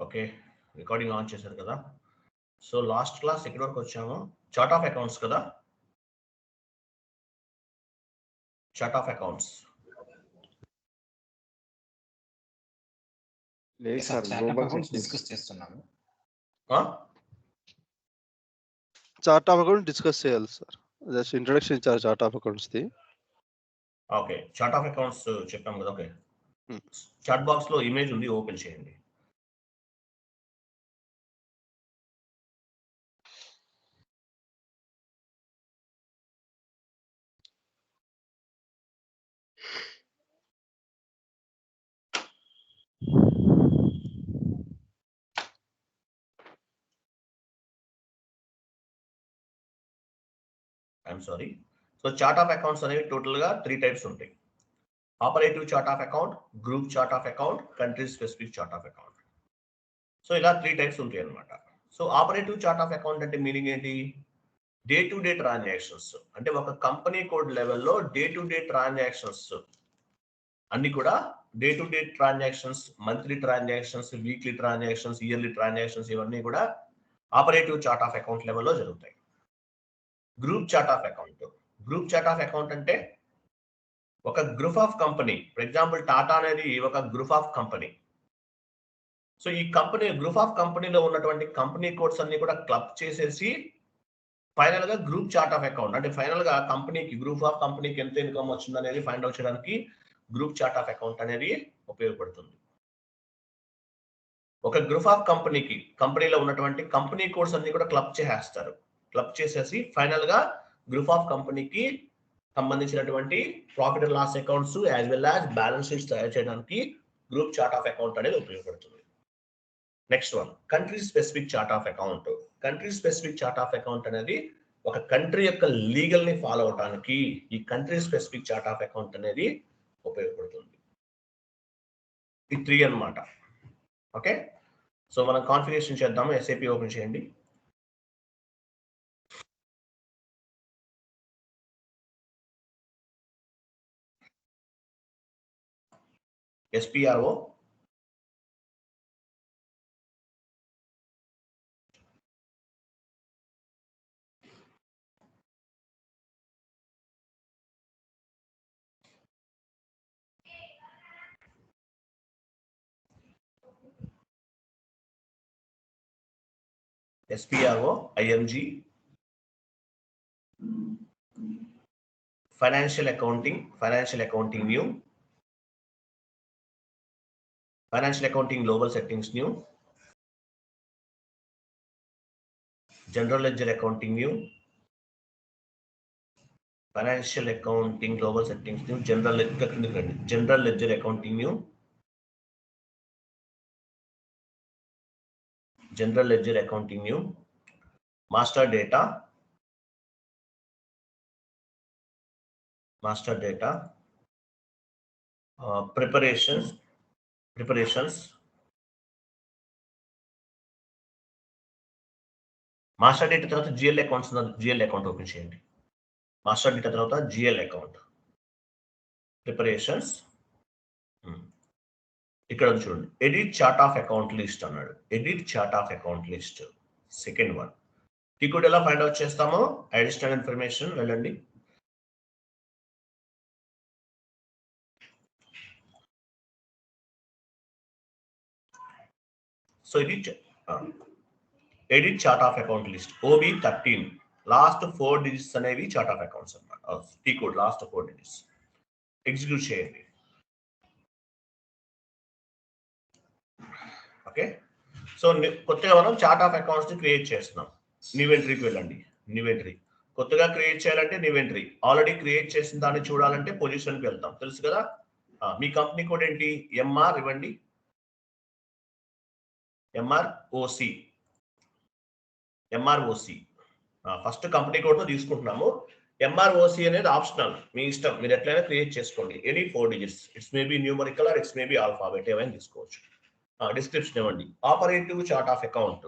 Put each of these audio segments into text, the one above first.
Okay, recording on చేశారు కదా. So last class ఎక్కడి వరకు వచ్చాము? చార్ట్ ఆఫ్ అకౌంట్స్ కదా. చార్ట్ ఆఫ్ అకౌంట్స్ లేదు సార్, గ్లోబల్ డిస్కస్ చేస్తున్నాము. చార్ట్ ఆఫ్ అకౌంట్ డిస్కస్ చేయాలి సార్. జస్ట్ ఇంట్రొడక్షన్ ఇచ్చారు chart of accounts the. Okay, chart of accounts చెప్పాం కదా. ఓకే, చాట్ బాక్స్ లో ఇమేజ్ ఉంది, ఓపెన్ చేయండి. I'm sorry. So chart of accounts అనేవి టోటల్ గా 3 టైప్స్ ఉంటాయి. Operative chart of account, group chart of account, country specific chart of account. So ఇలా 3 types ఉంటాయి అన్నమాట. So operative chart of account అంటే మీనింగ్ ఏంటి? డే టు డే ట్రాన్సాక్షన్స్, అంటే ఒక కంపెనీ కోడ్ లెవెల్లో డే టు డే ట్రాన్సాక్షన్స్ అన్ని కూడా day to day transactions, monthly transactions, weekly transactions, yearly transactions, ఇవన్నీ కూడా ఆపరేటివ్ చార్ట్ ఆఫ్ అకౌంట్ లెవెల్లో జరుగుతాయి. Group chart of account, group chart of account అంటే ఒక group of company, for example Tata అనేది ఒక గ్రూప్ ఆఫ్ కంపెనీ. సో ఈ company group of కంపెనీలో ఉన్నటువంటి కంపెనీ కోడ్స్ అన్ని కూడా క్లబ్ చేసేసి ఫైనల్ గా గ్రూప్ చార్ట్ ఆఫ్ అకౌంట్, అంటే ఫైనల్ గా కంపెనీకి, గ్రూప్ ఆఫ్ కంపెనీకి ఎంత ఇన్కమ్ వచ్చింది అనేది ఫైండ్ అవుట్ చేయడానికి గ్రూప్ చార్ట్ ఆఫ్ అకౌంట్ అనేది ఉపయోగపడుతుంది. ఒక గ్రూప్ ఆఫ్ కంపెనీకి, కంపెనీలో ఉన్నటువంటి కంపెనీ కోడ్స్ అన్ని కూడా క్లబ్ చేసేస్తారు. క్లబ్ చేసేసి ఫైనల్ గా గ్రూప్ ఆఫ్ కంపెనీకి సంబంధించినటువంటి profit and loss accounts as well as balance sheets తయారు చేయడానికి గ్రూప్ చార్ట్ ఆఫ్ అకౌంట్ అనేది ఉపయోగపడుతుంది. Next one, country specific chart of account. Country specific chart of account అనేది ఒక కంట్రీ యొక్క లీగల్ ని ఫాలో అవడానికి ఈ country specific chart of account అనేది ఉపయోగపడుతుంది. ఈ 3 అన్నమాట. ఓకే, సో మనం కాన్ఫిగరేషన్ చేద్దాము. SAP ఓపెన్ చేయండి. SPRO IMG financial accounting new, financial accounting global settings new, general ledger accounting new, financial accounting global settings new, general ledger accounting new, general ledger accounting new, master data, preparations, master data తర్వాత GL accounts, GL account open చేయండి. Master data తర్వాత GL account, preparations. ఇక్కడ చూడండి, edit chart of account list అన్నాడు. Edit chart of account list second one. ఈ code ఎలా find out చేస్తామో additional information వెళ్ళండి. సో ఇది edit chart of account list OB13 last 4 digits అనేవి చార్ట్ ఆఫ్ అకౌంట్స్ అన్నమాట. T code last 4 digits. Execute చేయండి. Okay, so కొత్తగా మనం చార్ట్ ఆఫ్ అకౌంట్స్ ని క్రియేట్ చేస్తున్నాం. న్యూ ఎంట్రీకి వెళ్ళండి. న్యూ ఎంట్రీ కొత్తగా క్రియేట్ చేయాలంటే న్యూ ఎంట్రీ, ఆల్రెడీ క్రియేట్ చేసిన దాన్ని చూడాలంటే పొజిషన్కి వెళ్తాం. తెలుసు కదా. మీ కంపెనీ కోడ్ ఏంటి? MR ఇవ్వండి. MROC ఫస్ట్ కంపెనీ కోడ్ తీసుకుంటున్నాము. MROC అనేది ఆప్షనల్, మీ ఇష్టం, మీరు ఎట్లయినా క్రియేట్ చేసుకోండి. Any 4 digits, it's maybe numerical or it's maybe alphabet, ఏమైనా తీసుకోవచ్చు. డిస్క్రిప్షన్ ఇవ్వండి. Operative chart of account,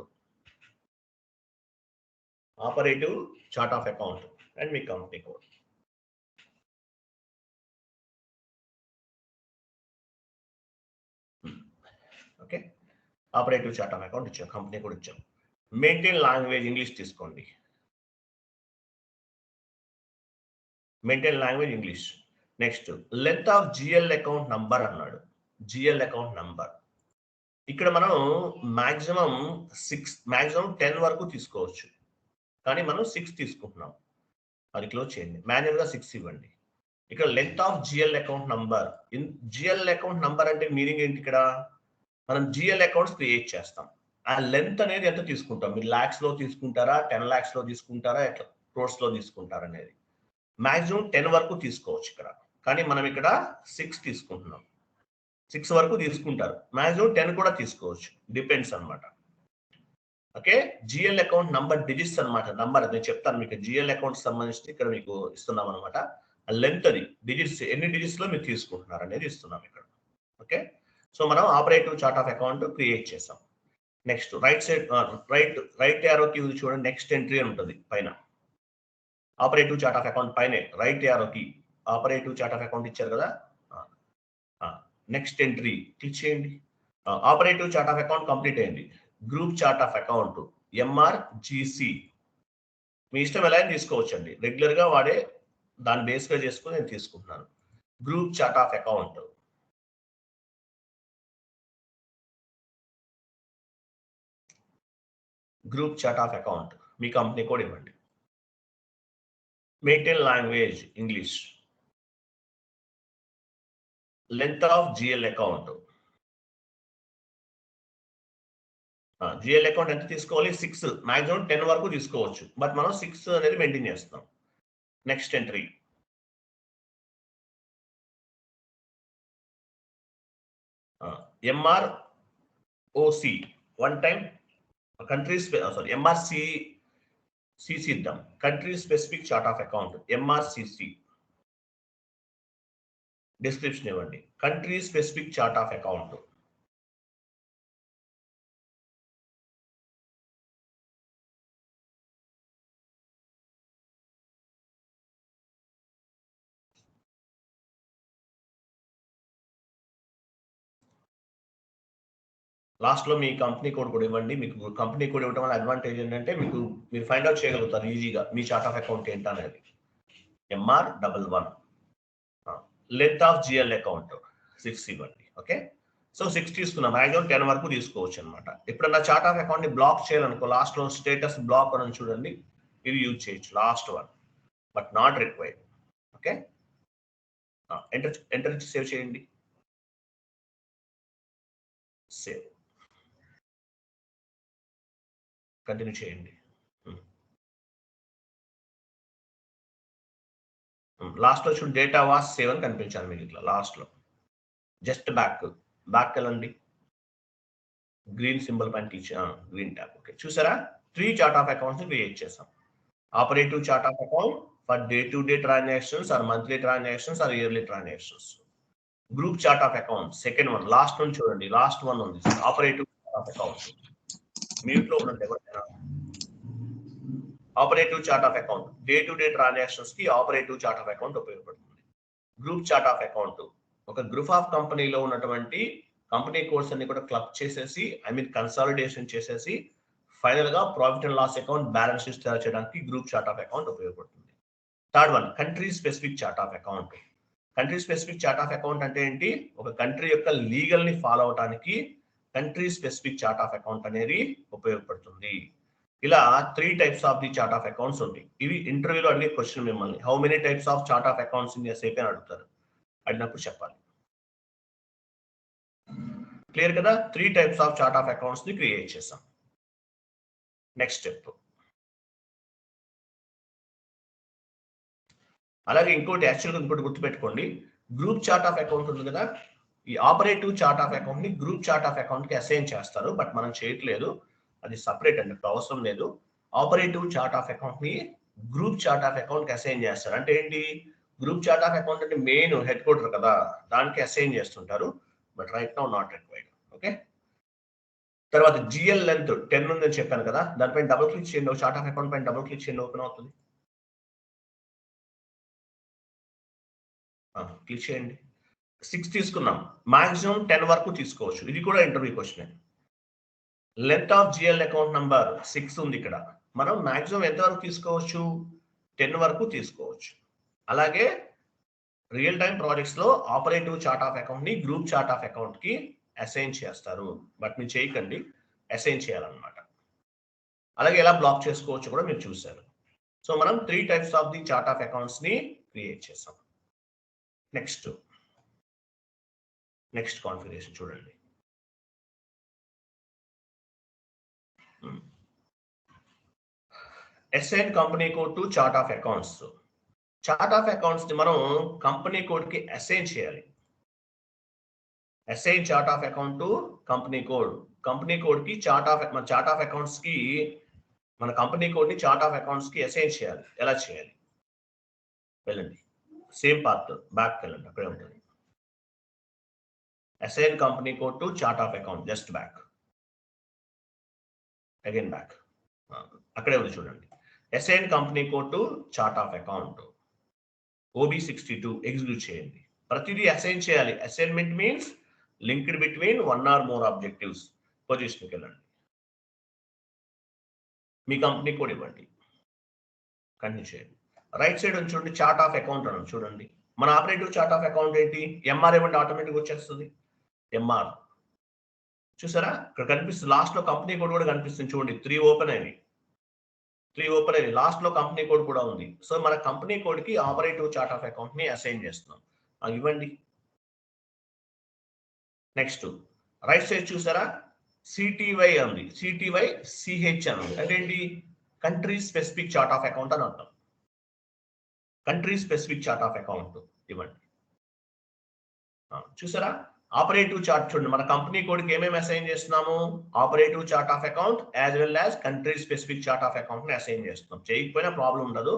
operative chart of account and మీ company code. Okay, operative chart of account ఇచ్చాం, కంపెనీ కూడా ఇచ్చాం. మెయింటైన్ లాంగ్వేజ్ ఇంగ్లీష్ తీసుకోండి. Maintain language English. Next length of GL account number అన్నాడు. GL account number ఇక్కడ మనం maximum 10 వరకు తీసుకోవచ్చు, కానీ మనం 6 తీసుకుంటున్నాం. అది క్లోజ్ చేయండి, మాన్యువల్గా 6 ఇవ్వండి. ఇక్కడ length of GL account number. GL account number అంటే మీనింగ్ ఏంటి? ఇక్కడ మనం జిఎల్ అకౌంట్స్ క్రియేట్ చేస్తాం. ఆ లెంత్ అనేది ఎంత తీసుకుంటాం? మీరు లాక్స్ లో తీసుకుంటారా, 10 lakhs లో తీసుకుంటారా, ఎట్లా క్రోర్స్ లో తీసుకుంటారా అనేది. మాక్సిమం 10 వరకు తీసుకోవచ్చు ఇక్కడ, కానీ మనం ఇక్కడ 6 తీసుకుంటున్నాం. 6 వరకు తీసుకుంటారు, మాక్సిమం 10 కూడా తీసుకోవచ్చు, డిపెండ్స్ అనమాట. Okay, GL account number digits అనమాట. నంబర్ నేను చెప్తాను మీకు. జిఎల్ అకౌంట్ సంబంధించి ఇక్కడ మీకు ఇస్తున్నాం అనమాట. లెంత్ అది డిజిట్స్, ఎన్ని డిజిట్స్ లో మీరు తీసుకుంటున్నారు అనేది ఇస్తున్నాం ఇక్కడ. ఓకే, సో మనం operative chart of account create చేసాం. నెక్స్ట్ రైట్ సైడ్ రైట్ యారోకి చూడండి, నెక్స్ట్ ఎంట్రీ అని ఉంటుంది పైన. ఆపరేటివ్ చార్ట్ ఆఫ్ అకౌంట్ పైనే రైట్ యారోకి ఆపరేటివ్ చార్ట్ ఆఫ్ అకౌంట్ ఇచ్చారు కదా, నెక్స్ట్ ఎంట్రీ క్లిక్ చేయండి. Operative chart of account complete అయింది. Group chart of account MRGC మీ ఇష్టం ఎలా తీసుకోవచ్చు అండి, రెగ్యులర్ గా వాడే దాన్ని బేస్ గా చేసుకుని నేను తీసుకుంటున్నాను. గ్రూప్ చార్ట్ ఆఫ్ అకౌంట్ మీ కంపెనీ కోడ్ ఇవ్వండి. Maintain language English. Length of GL account. GL account ఎంత తీసుకోవాలి? 6, మాక్సిమం 10 వరకు తీసుకోవచ్చు, బట్ మనం 6 అనేది మెయింటైన్ చేస్తాం. Next entry. MROC one time countries, sorry MRCC ఇద్దాం. Country specific chart of account MRCC. Description ఇవ్వండి. Country specific chart of account. Last లో మీ కంపెనీ కోడ్ కూడా ఇవ్వండి. మీకు కంపెనీ కోడ్ ఇవ్వడం వల్ల అడ్వాంటేజ్ ఏంటంటే మీరు ఫైండ్ అవుట్ చేయగలుగుతారు ఈజీగా మీ చార్ట్ ఆఫ్ అకౌంట్ ఏంటనేది. MR11. Length of GL account 6 ఇవ్వండి. ఓకే, సో 6 తీసుకున్నాం, మాక్సిమం 10 వరకు తీసుకోవచ్చు అనమాట. ఎప్పుడన్నా చార్ట్ ఆఫ్ అకౌంట్ ని బ్లాక్ చేయాలనుకో, లాస్ట్ లో స్టేటస్ బ్లాక్ అని చూడండి, ఇది యూజ్ చేయొచ్చు, last one, but not required. Okay, enter save చేయండి. సేవ్, కంటిన్యూ చేయండి. లాస్ట్ లో చూడండి, డేటా వాస్ సేవ్ అని కనిపించాలి మీకు ఇట్లా లాస్ట్ లో. జస్ట్ బ్యాక్ వెళ్ళండి, గ్రీన్ సింబల్ పైన గ్రీన్ ట్యాబ్. ఓకే, చూసారా 3 చార్ట్ ఆఫ్ అకౌంట్స్ క్రియేట్ చేసాం. Operative chart of account for day to day transactions or monthly transactions or yearly transactions. Group chart of account second one, last one చూడండి, last one ఉంది. Operative chart of account mute లో ఉండండి ఎవరైనా. Operative chart of account day to day transactions కి operative chart of account ఉపయోగపడుతుంది. Group chart of account ఒక group of కంపెనీలో ఉన్నటువంటి కంపెనీ కోడ్స్ అన్ని కూడా క్లబ్ చేసేసి, కన్సాలిడేషన్ చేసేసి ఫైనల్ గా profit and loss account, balance sheet తయారు చేయడానికి గ్రూప్ చార్ట్ ఆఫ్ అకౌంట్ ఉపయోగపడుతుంది. Third one, country specific chart of account. Country specific chart of account అంటే ఏంటి? ఒక కంట్రీ యొక్క లీగల్ ని ఫాలో అవడానికి country specific chart of account అనేది ఉపయోగపడుతుంది. ఇలా 3 types of the chart of accounts ఉంటాయి. ఇవి ఇంటర్వ్యూలో అడిగే క్వశ్చన్ మిమ్మల్ని. How many types of chart of accounts in SAP అని అడుగుతారు. అడిగినప్పుడు చెప్పాలి. క్లియర్ కదా? 3 types of chart of accounts ని క్రియేట్ చేసాం. Next step. అలాగే ఇంకోటి గుర్తుపెట్టుకోండి, గ్రూప్ చార్ట్ ఆఫ్ అకౌంట్ ఉంది కదా, ఈ ఆపరేటివ్ చార్ట్ ఆఫ్ అకౌంట్ ని గ్రూప్ చార్ట్ ఆఫ్ అకౌంట్ కి అసైన్ చేస్తారు, బట్ మనం చేయట్లేదు, అది సపరేట్ అండి, అవసరం లేదు. ఆపరేటివ్ చార్ట్ ఆఫ్ అకౌంట్ ని గ్రూప్ చార్ట్ ఆఫ్ అకౌంట్ కి అసైన్ చేస్తారు. అంటే ఏంటి? గ్రూప్ చార్ట్ ఆఫ్ అకౌంట్ అంటే మెయిన్ హెడ్ క్వార్టర్ కదా, దానికి అసైన్ చేస్తుంటారు, but right now not required. Okay, తర్వాత జిఎల్ లెంత్ 10 ఉందని చెప్పాను కదా, దానిపైన డబుల్ క్లిక్ చేయండి. చార్ట్ ఆఫ్ అకౌంట్ పైన డబుల్ క్లిక్ చేయండి, ఓపెన్ అవుతుంది. క్లిక్ చేయండి. 6 తీసుకున్నాం, మాక్సిమం 10 వరకు తీసుకోవచ్చు. ఇది కూడా interview question. Length of GL account number 6 ఉంది ఇక్కడ. మనం మాక్సిమం ఎంత వరకు తీసుకోవచ్చు? 10 వరకు తీసుకోవచ్చు. అలాగే రియల్ టైమ్ ప్రాజెక్ట్స్ లో ఆపరేటివ్ చార్ట్ ఆఫ్ అకౌంట్ ని గ్రూప్ చార్ట్ ఆఫ్ అకౌంట్ కి అసైన్ చేస్తారు. బట్ మీరు చేయకండి, అసైన్ చేయాలన్నమాట. అలాగే ఎలా బ్లాక్ చేసుకోవచ్చు కూడా మీరు చూశారు. సో మనం 3 types of the chart of accounts ని క్రియేట్ చేసాం. నెక్స్ట్ కాన్ఫిగరేషన్ చూడండి. Assign company code to chart of accounts. Chart of accounts ని మనం కంపెనీ కోడ్ కి అసైన్ చేయాలి. Assign chart of account to company code. Company code కి chart of accounts కి మన కంపెనీ కోడ్ ని చార్ట్ ఆఫ్ అకౌంట్స్ కి అసైన్ చేయాలి. ఎలా చేయాలి? వెళ్ళండి, సేమ్ పాత్ బ్యాక్ వెళ్ళండి, అక్కడే ఉంటుంది. Assign company code to chart of account, just back, again back, అక్కడే ఉంది చూడండి. Assign company code to chart of account OB62 execute చేయండి. ప్రతిదీ అసైన్ చేయాలి. Assignment means linked between one or more objectives. పొజిషన్కి వెళ్ళండి, మీ కంపెనీ కోడ్ ఇవ్వండి, continue చేయండి. రైట్ సైడ్ చూడండి, చార్ట్ ఆఫ్ అకౌంట్ అని చూడండి. మన ఆపరేటివ్ చార్ట్ ఆఫ్ అకౌంట్ ఏంటి? ఎంఆర్ ఇవ్వండి, ఆటోమేటిక్ వచ్చేస్తుంది. ఎంఆర్ చూసారా, ఇక్కడ కనిపిస్తుంది. లాస్ట్ లో కంపెనీ కోడ్ కూడా కనిపిస్తుంది చూడండి. 3 ఓపెన్ అయింది, లాస్ట్ లో కంపెనీ కోడ్ కూడా ఉంది. సో మన కంపెనీ కోడ్ కి ఆపరేటివ్ చార్ట్ ఆఫ్ అకౌంట్ ని అసైన్ చేస్తున్నాం. ఇవ్వండి. నెక్స్ట్ రైట్ సైడ్ చూసారా, సిటీవై ఉంది. సిటీవై సిహెచ్ అని ఉంది. అంటే ఏంటి? Country specific chart of account అని అర్థం. Country specific chart of account ఇవ్వండి. చూసారా, ఆపరేటివ్ చార్ట్ చూడండి. మన కంపెనీ కోడ్కి ఏమేమి అసైన్ చేస్తున్నాము? Operative chart of account as well as country specific chart of account ని అసైన్ చేస్తున్నాం. చేయకపోయినా ప్రాబ్లం ఉండదు.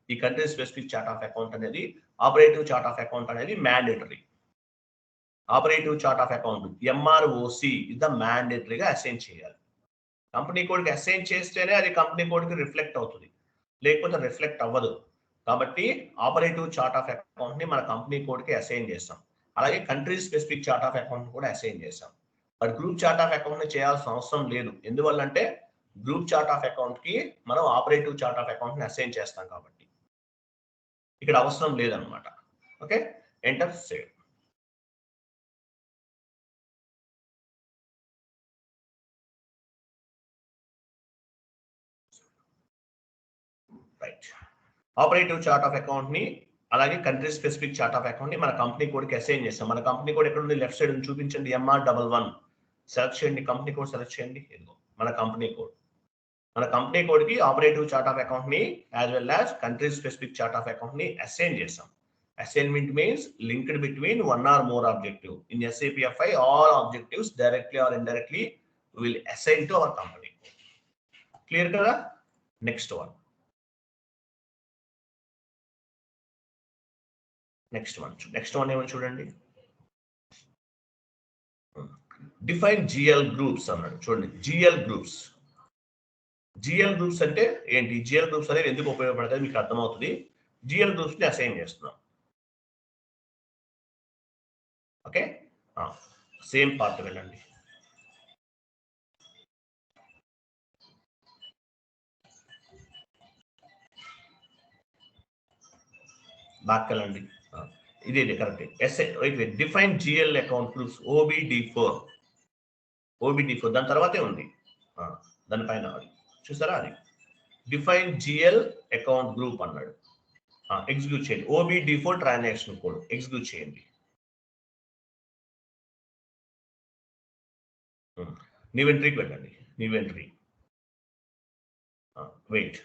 ఈ country specific chart of account అనేది, ఆపరేటివ్ చార్ట్ ఆఫ్ అకౌంట్ అనేది mandatory. Operative chart of account MROC ఇది మ్యాండేటరీగా అసైన్ చేయాలి. కంపెనీ కోడ్కి అసైన్ చేస్తేనే అది కంపెనీ కోడ్కి రిఫ్లెక్ట్ అవుతుంది, లేకపోతే రిఫ్లెక్ట్ అవ్వదు. కాబట్టి ఆపరేటివ్ చార్ట్ ఆఫ్ అకౌంట్ ని మన కంపెనీ కోడ్కి అసైన్ చేస్తాం. అలాగే country specific chart of account కూడా అసైన్ చేస్తాం. But group chart of account ని చేయాల్సిన అవసరం లేదు. ఎందువల్లంటే గ్రూప్ చార్ట్ ఆఫ్ అకౌంట్ కి మనం ఆపరేటివ్ చార్ట్ ఆఫ్ అకౌంట్ ని అసైన్ చేస్తాం కాబట్టి ఇక్కడ అవసరం లేదనమాట. Okay, enter save. Right, operative chart of account ని అలాగే country specific chart of account ని మన కంపెనీ కోడ్ కి అసైన్ చేస్తాం. మన కంపెనీ కోడ్ ఎక్కడ ఉంది? లెఫ్ట్ సైడ్ చూపించండి. MR11 సెలెక్ట్ చేయండి, కంపెనీ కోడ్ సెలెక్ట్ చేయండి. ఇదిగో మన కంపెనీ కోడ్. మన కంపెనీ కోడ్ కి ఆపరేటివ్ చార్ట్ ఆఫ్ అకౌంట్ ని as well as country specific chart of account ని అసైన్ చేస్తాం. Assignment means linked between one or more objective. In SAPFI all objectives directly or indirectly will assign to our company. Clear కదా? Next one ఏమని చూడండి. Define GL groups అన్నాడు. చూడండి, GL groups అంటే ఏంటి? GL groups అనేది ఎందుకు ఉపయోగపడతాయి మీకు అర్థమవుతుంది. జిఎల్ గ్రూప్స్ ని అసైన్ చేస్తున్నాం. ఓకే, సేమ్ పార్ట్ వెళ్ళండి. బ్యాక్ వెళ్ళండి. ఇది correct. Define GL account groups OBD4. దాని తర్వాతే ఉంది, దానిపైన అది చూసారా, అది డిఫైన్ జిఎల్ అకౌంట్ గ్రూప్ అన్నాడు. ఎగ్జిక్యూట్ చేయండి. OBD4 ట్రాన్సాక్షన్ కోడ్ ఎగ్జిక్యూట్ చేయండి. న్యూ ఎంట్రీకి వెళ్ళండి. వెయిట్,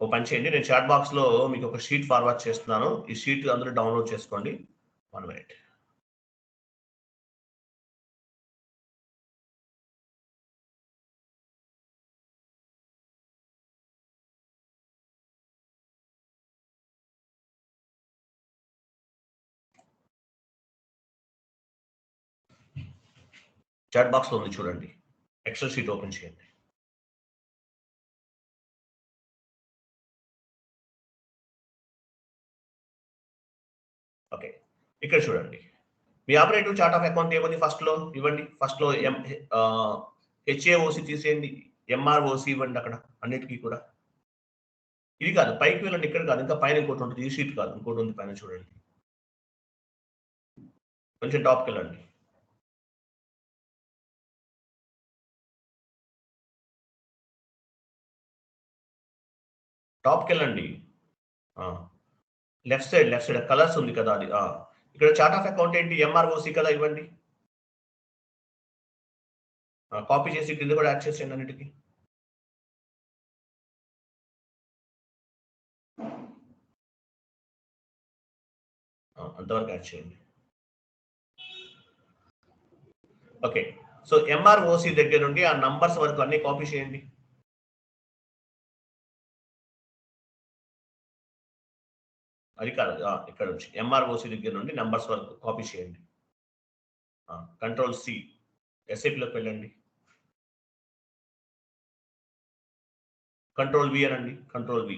ఓ పని చేయండి, నేను చాట్ బాక్స్ లో మీకు ఒక షీట్ ఫార్వర్డ్ చేస్తున్నాను. ఈ షీట్ అందరూ డౌన్లోడ్ చేసుకోండి. 1 minute. చాట్ బాక్స్ లో ఉంది చూడండి. ఎక్సెల్ షీట్ ఓపెన్ చేయండి. ఓకే, ఇక్కడ చూడండి. మీ ఆపరేటివ్ చార్ట్ ఆఫ్ అకౌంట్ ఏముంది? ఫస్ట్ లో ఇవ్వండి. ఫస్ట్ లో HAOC తీసేయండి, MROC ఇవ్వండి అక్కడ అన్నిటికీ కూడా. ఇది కాదు, పైకి వెళ్ళండి, ఇక్కడ కాదు, ఇంకా పైన ఇంకోటి ఉంటుంది, ఈ షీట్ కాదు, ఇంకోటి ఉంది పైన చూడండి, కొంచెం టాప్కి వెళ్ళండి. టాప్కి వెళ్ళండి, లెఫ్ట్ సైడ్ కలర్స్ ఉంది కదా అది. ఇక్కడ చార్ట్ ఆఫ్ అకౌంట్ ఏంటి, MROC కదా, ఇవ్వండి. కాపీ చేసి కింద కూడా యాడ్ చేసేయండి అన్నిటికీ. అంతవరకు యాడ్ చేయండి. ఓకే, సో MROC దగ్గర నుండి ఆ నంబర్స్ వరకు అన్ని కాపీ చేయండి. అది కాదు, ఇక్కడ నుంచి MROC దగ్గర నుండి నంబర్స్ వరకు కాపీ చేయండి. Ctrl+C, SAPలోకి వెళ్ళండి, Ctrl+V అనండి, Ctrl+V.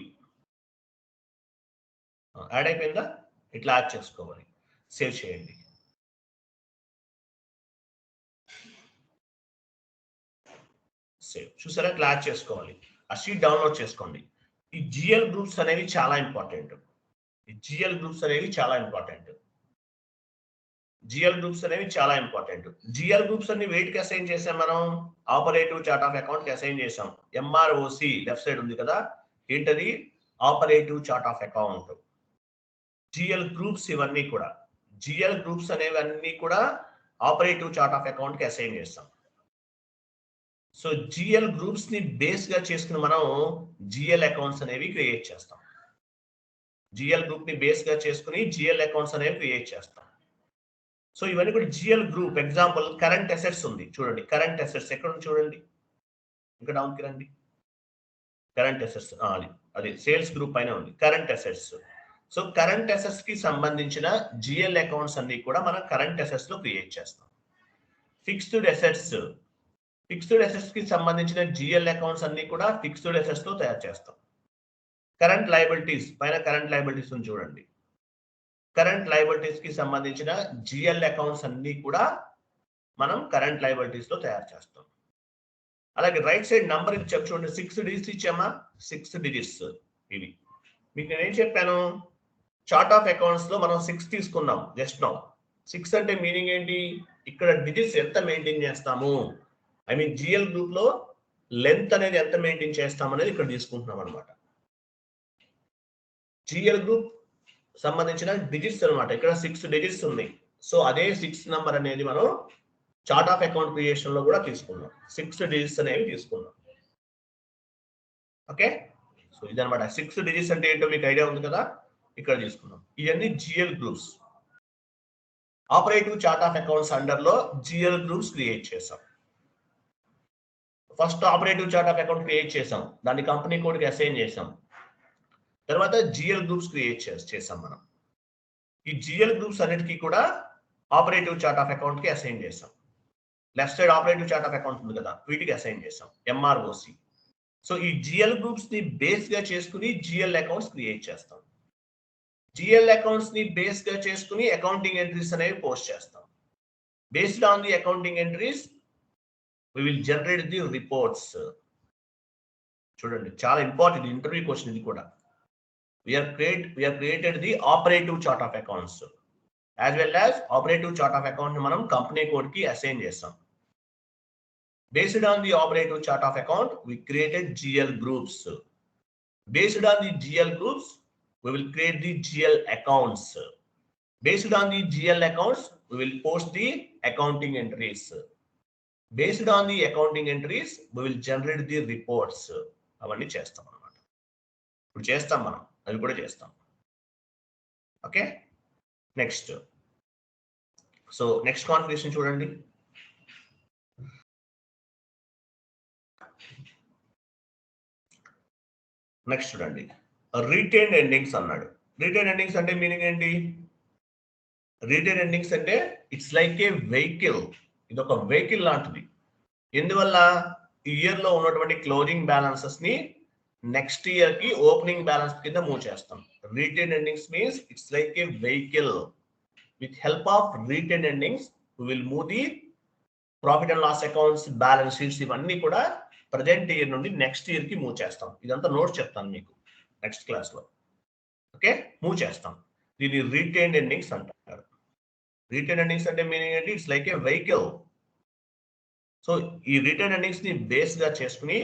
యాడ్ అయిపోయిందా? ఇట్లా యాడ్ చేసుకోవాలి, సేవ్ చేయండి. సేవ్ చూసారా, ఇట్లా యాడ్ చేసుకోవాలి. ఆ షీట్ డౌన్లోడ్ చేసుకోండి. ఈ GL గ్రూప్స్ అనేవి చాలా ఇంపార్టెంట్. GL గ్రూప్స్ అనేవి చాలా ఇంపార్టెంట్. GL గ్రూప్స్ అన్ని వెయిట్కి అసైన్ చేసాం మనం, ఆపరేటివ్ చార్ట్ ఆఫ్ అకౌంట్కి అసైన్ చేసాం. MROC లెఫ్ట్ సైడ్ ఉంది కదా, ఏంటది, operative chart of account. GL groups ఇవన్నీ కూడా, GL గ్రూప్స్ అనేవి అన్ని కూడా ఆపరేటివ్ చార్ట్ ఆఫ్ అకౌంట్కి అసైన్ చేస్తాం. సో GL గ్రూప్స్ ని బేస్ గా చేసుకుని మనం GL అకౌంట్స్ అనేవి క్రియేట్ చేస్తాం. GL గ్రూప్ ని బేస్ గా చేసుకుని GL అకౌంట్స్ అనేవి క్రియేట్ చేస్తాం. సో ఇవన్నీ కూడా GL group. Example current assets ఉంది చూడండి, కరెంట్ అసెట్స్ ఎక్కడ ఉంది చూడండి, ఇంకా డౌన్ కి రండి. కరెంట్ అసెట్స్ అది సేల్స్ గ్రూప్ పైన ఉంది, current assets. So current assets కి సంబంధించిన GL అకౌంట్స్ అన్ని కూడా మనం కరెంట్ అసెట్స్ లో క్రియేట్ చేస్తాం. ఫిక్స్డ్ అసెట్స్ కి సంబంధించిన GL అకౌంట్స్ అన్ని కూడా ఫిక్స్డ్ అసెట్స్ లో తయారు చేస్తాం. కరెంట్ లయబిలిటీస్ పైన కరెంట్ లయబిలిటీస్ చూడండి, కరెంట్ లయబిలిటీస్ కి సంబంధించిన GL అకౌంట్స్ అన్ని కూడా మనం కరెంట్ లయబిలిటీస్ లో తయారు చేస్తాం. అలాగే రైట్ సైడ్ నంబర్ ఇచ్చాం చూడండి, 6 డిజిట్స్ ఇచ్చామా, 6 డిజిట్స్ ఇవి. మీకు నేనేం చెప్పాను, చార్ట్ ఆఫ్ అకౌంట్స్ లో మనం 6 తీసుకున్నాం జస్ట్ నౌ. 6 అంటే మీనింగ్ ఏంటి, ఇక్కడ డిజిట్స్ ఎంత మెయింటైన్ చేస్తాము, ఐ మీన్ GL గ్రూప్ లో లెంత్ అనేది ఎంత మెయింటైన్ చేస్తాం అనేది ఇక్కడ తీసుకుంటున్నాం అనమాట. GL గ్రూప్ సంబంధించిన డిజిట్స్ అనమాట, ఇక్కడ 6 డిజిట్స్ ఉన్నాయి. సో అదే 6 నంబర్ అనేది మనం చార్ట్ ఆఫ్ అకౌంట్ క్రియేషన్ లో కూడా తీసుకున్నాం, 6 డిజిట్స్ అనేవి తీసుకున్నాం. ఓకే, సో ఇదనమాట 6 డిజిట్స్ అంటే ఏంటో మీకు ఐడియా ఉంది కదా, ఇక్కడ తీసుకున్నాం. ఇవన్నీ GL groups. Operative chart of accounts under లో GL గ్రూప్స్ క్రియేట్ చేసాం. First operative chart of account create చేసాం, దాన్ని కంపెనీ కోడ్ కి అసైన్ చేసాం. తర్వాత GL గ్రూప్స్ క్రియేట్ చేసాం మనం. ఈ GL గ్రూప్స్ అన్నిటికీ కూడా ఆపరేటివ్ చార్ట్ ఆఫ్ అకౌంట్ కి అసైన్ చేసాం. Left side operative chart of account ఉంది కదా, వీటికి అసైన్ చేసాం, MROC. సో ఈ GL గ్రూప్స్ ని బేస్ గా చేసుకుని GL అకౌంట్స్ క్రియేట్ చేస్తాం. GL అకౌంట్స్ ని బేస్ గా చేసుకుని అకౌంటింగ్ ఎంట్రీస్ అనేవి పోస్ట్ చేస్తాం. Based on the accounting entries we will generate the reports. చూడండి చాలా ఇంపార్టెంట్ ఇంటర్వ్యూ క్వశ్చన్ ఇది కూడా. we have created the operative chart of accounts as well as operative chart of account ని మనం company code కి assign చేస్తాం. based on the operative chart of account we created GL groups. based on the GL groups we will create the GL accounts. based on the GL accounts we will post the accounting entries. based on the accounting entries we will generate the reports. అవన్నీ చేస్తాం అన్నమాట. ఇప్పుడు చేస్తాం మనం, అవి కూడా చేస్తాం. Okay, next. So next configuration చూడండి. నెక్స్ట్ చూడండి, రిటైన్డ్ ఎండింగ్స్ అన్నాడు. రిటైన్డ్ ఎండింగ్స్ అంటే మీనింగ్ ఏంటి, రిటైన్డ్ ఎండింగ్స్ అంటే ఇట్స్ లైక్ ఏ వెహికల్. ఇది ఒక వెహికల్ లాంటిది. ఎందువల్ల, ఈ ఇయర్ లో ఉన్నటువంటి క్లోజింగ్ బ్యాలెన్సెస్ ని నెక్స్ట్ ఇయర్ కి ఓపెనింగ్ బ్యాలెన్స్ కింద మూవ్ చేస్తాం. Retained endings means it's like a vehicle. With help of retained endings we will move the profit and loss accounts, balance sheets ఇవన్నీ కూడా ప్రజెంట్ ఇయర్ నుండి next year కి move చేస్తాం. ఇదంతా notes చెప్తాను మీకు నెక్స్ట్ క్లాస్ లో. ఓకే, మూవ్ చేస్తాం. దీన్ని రీటైన్డ్ ఎర్నింగ్స్ అంటారు. రీటైన్డ్ ఎర్నింగ్స్ అంటే మీనింగ్ ఏంటి? It's like a vehicle. So ఈ రిటైన్ ఎర్నింగ్స్ ని బేస్ గా చేసుకుని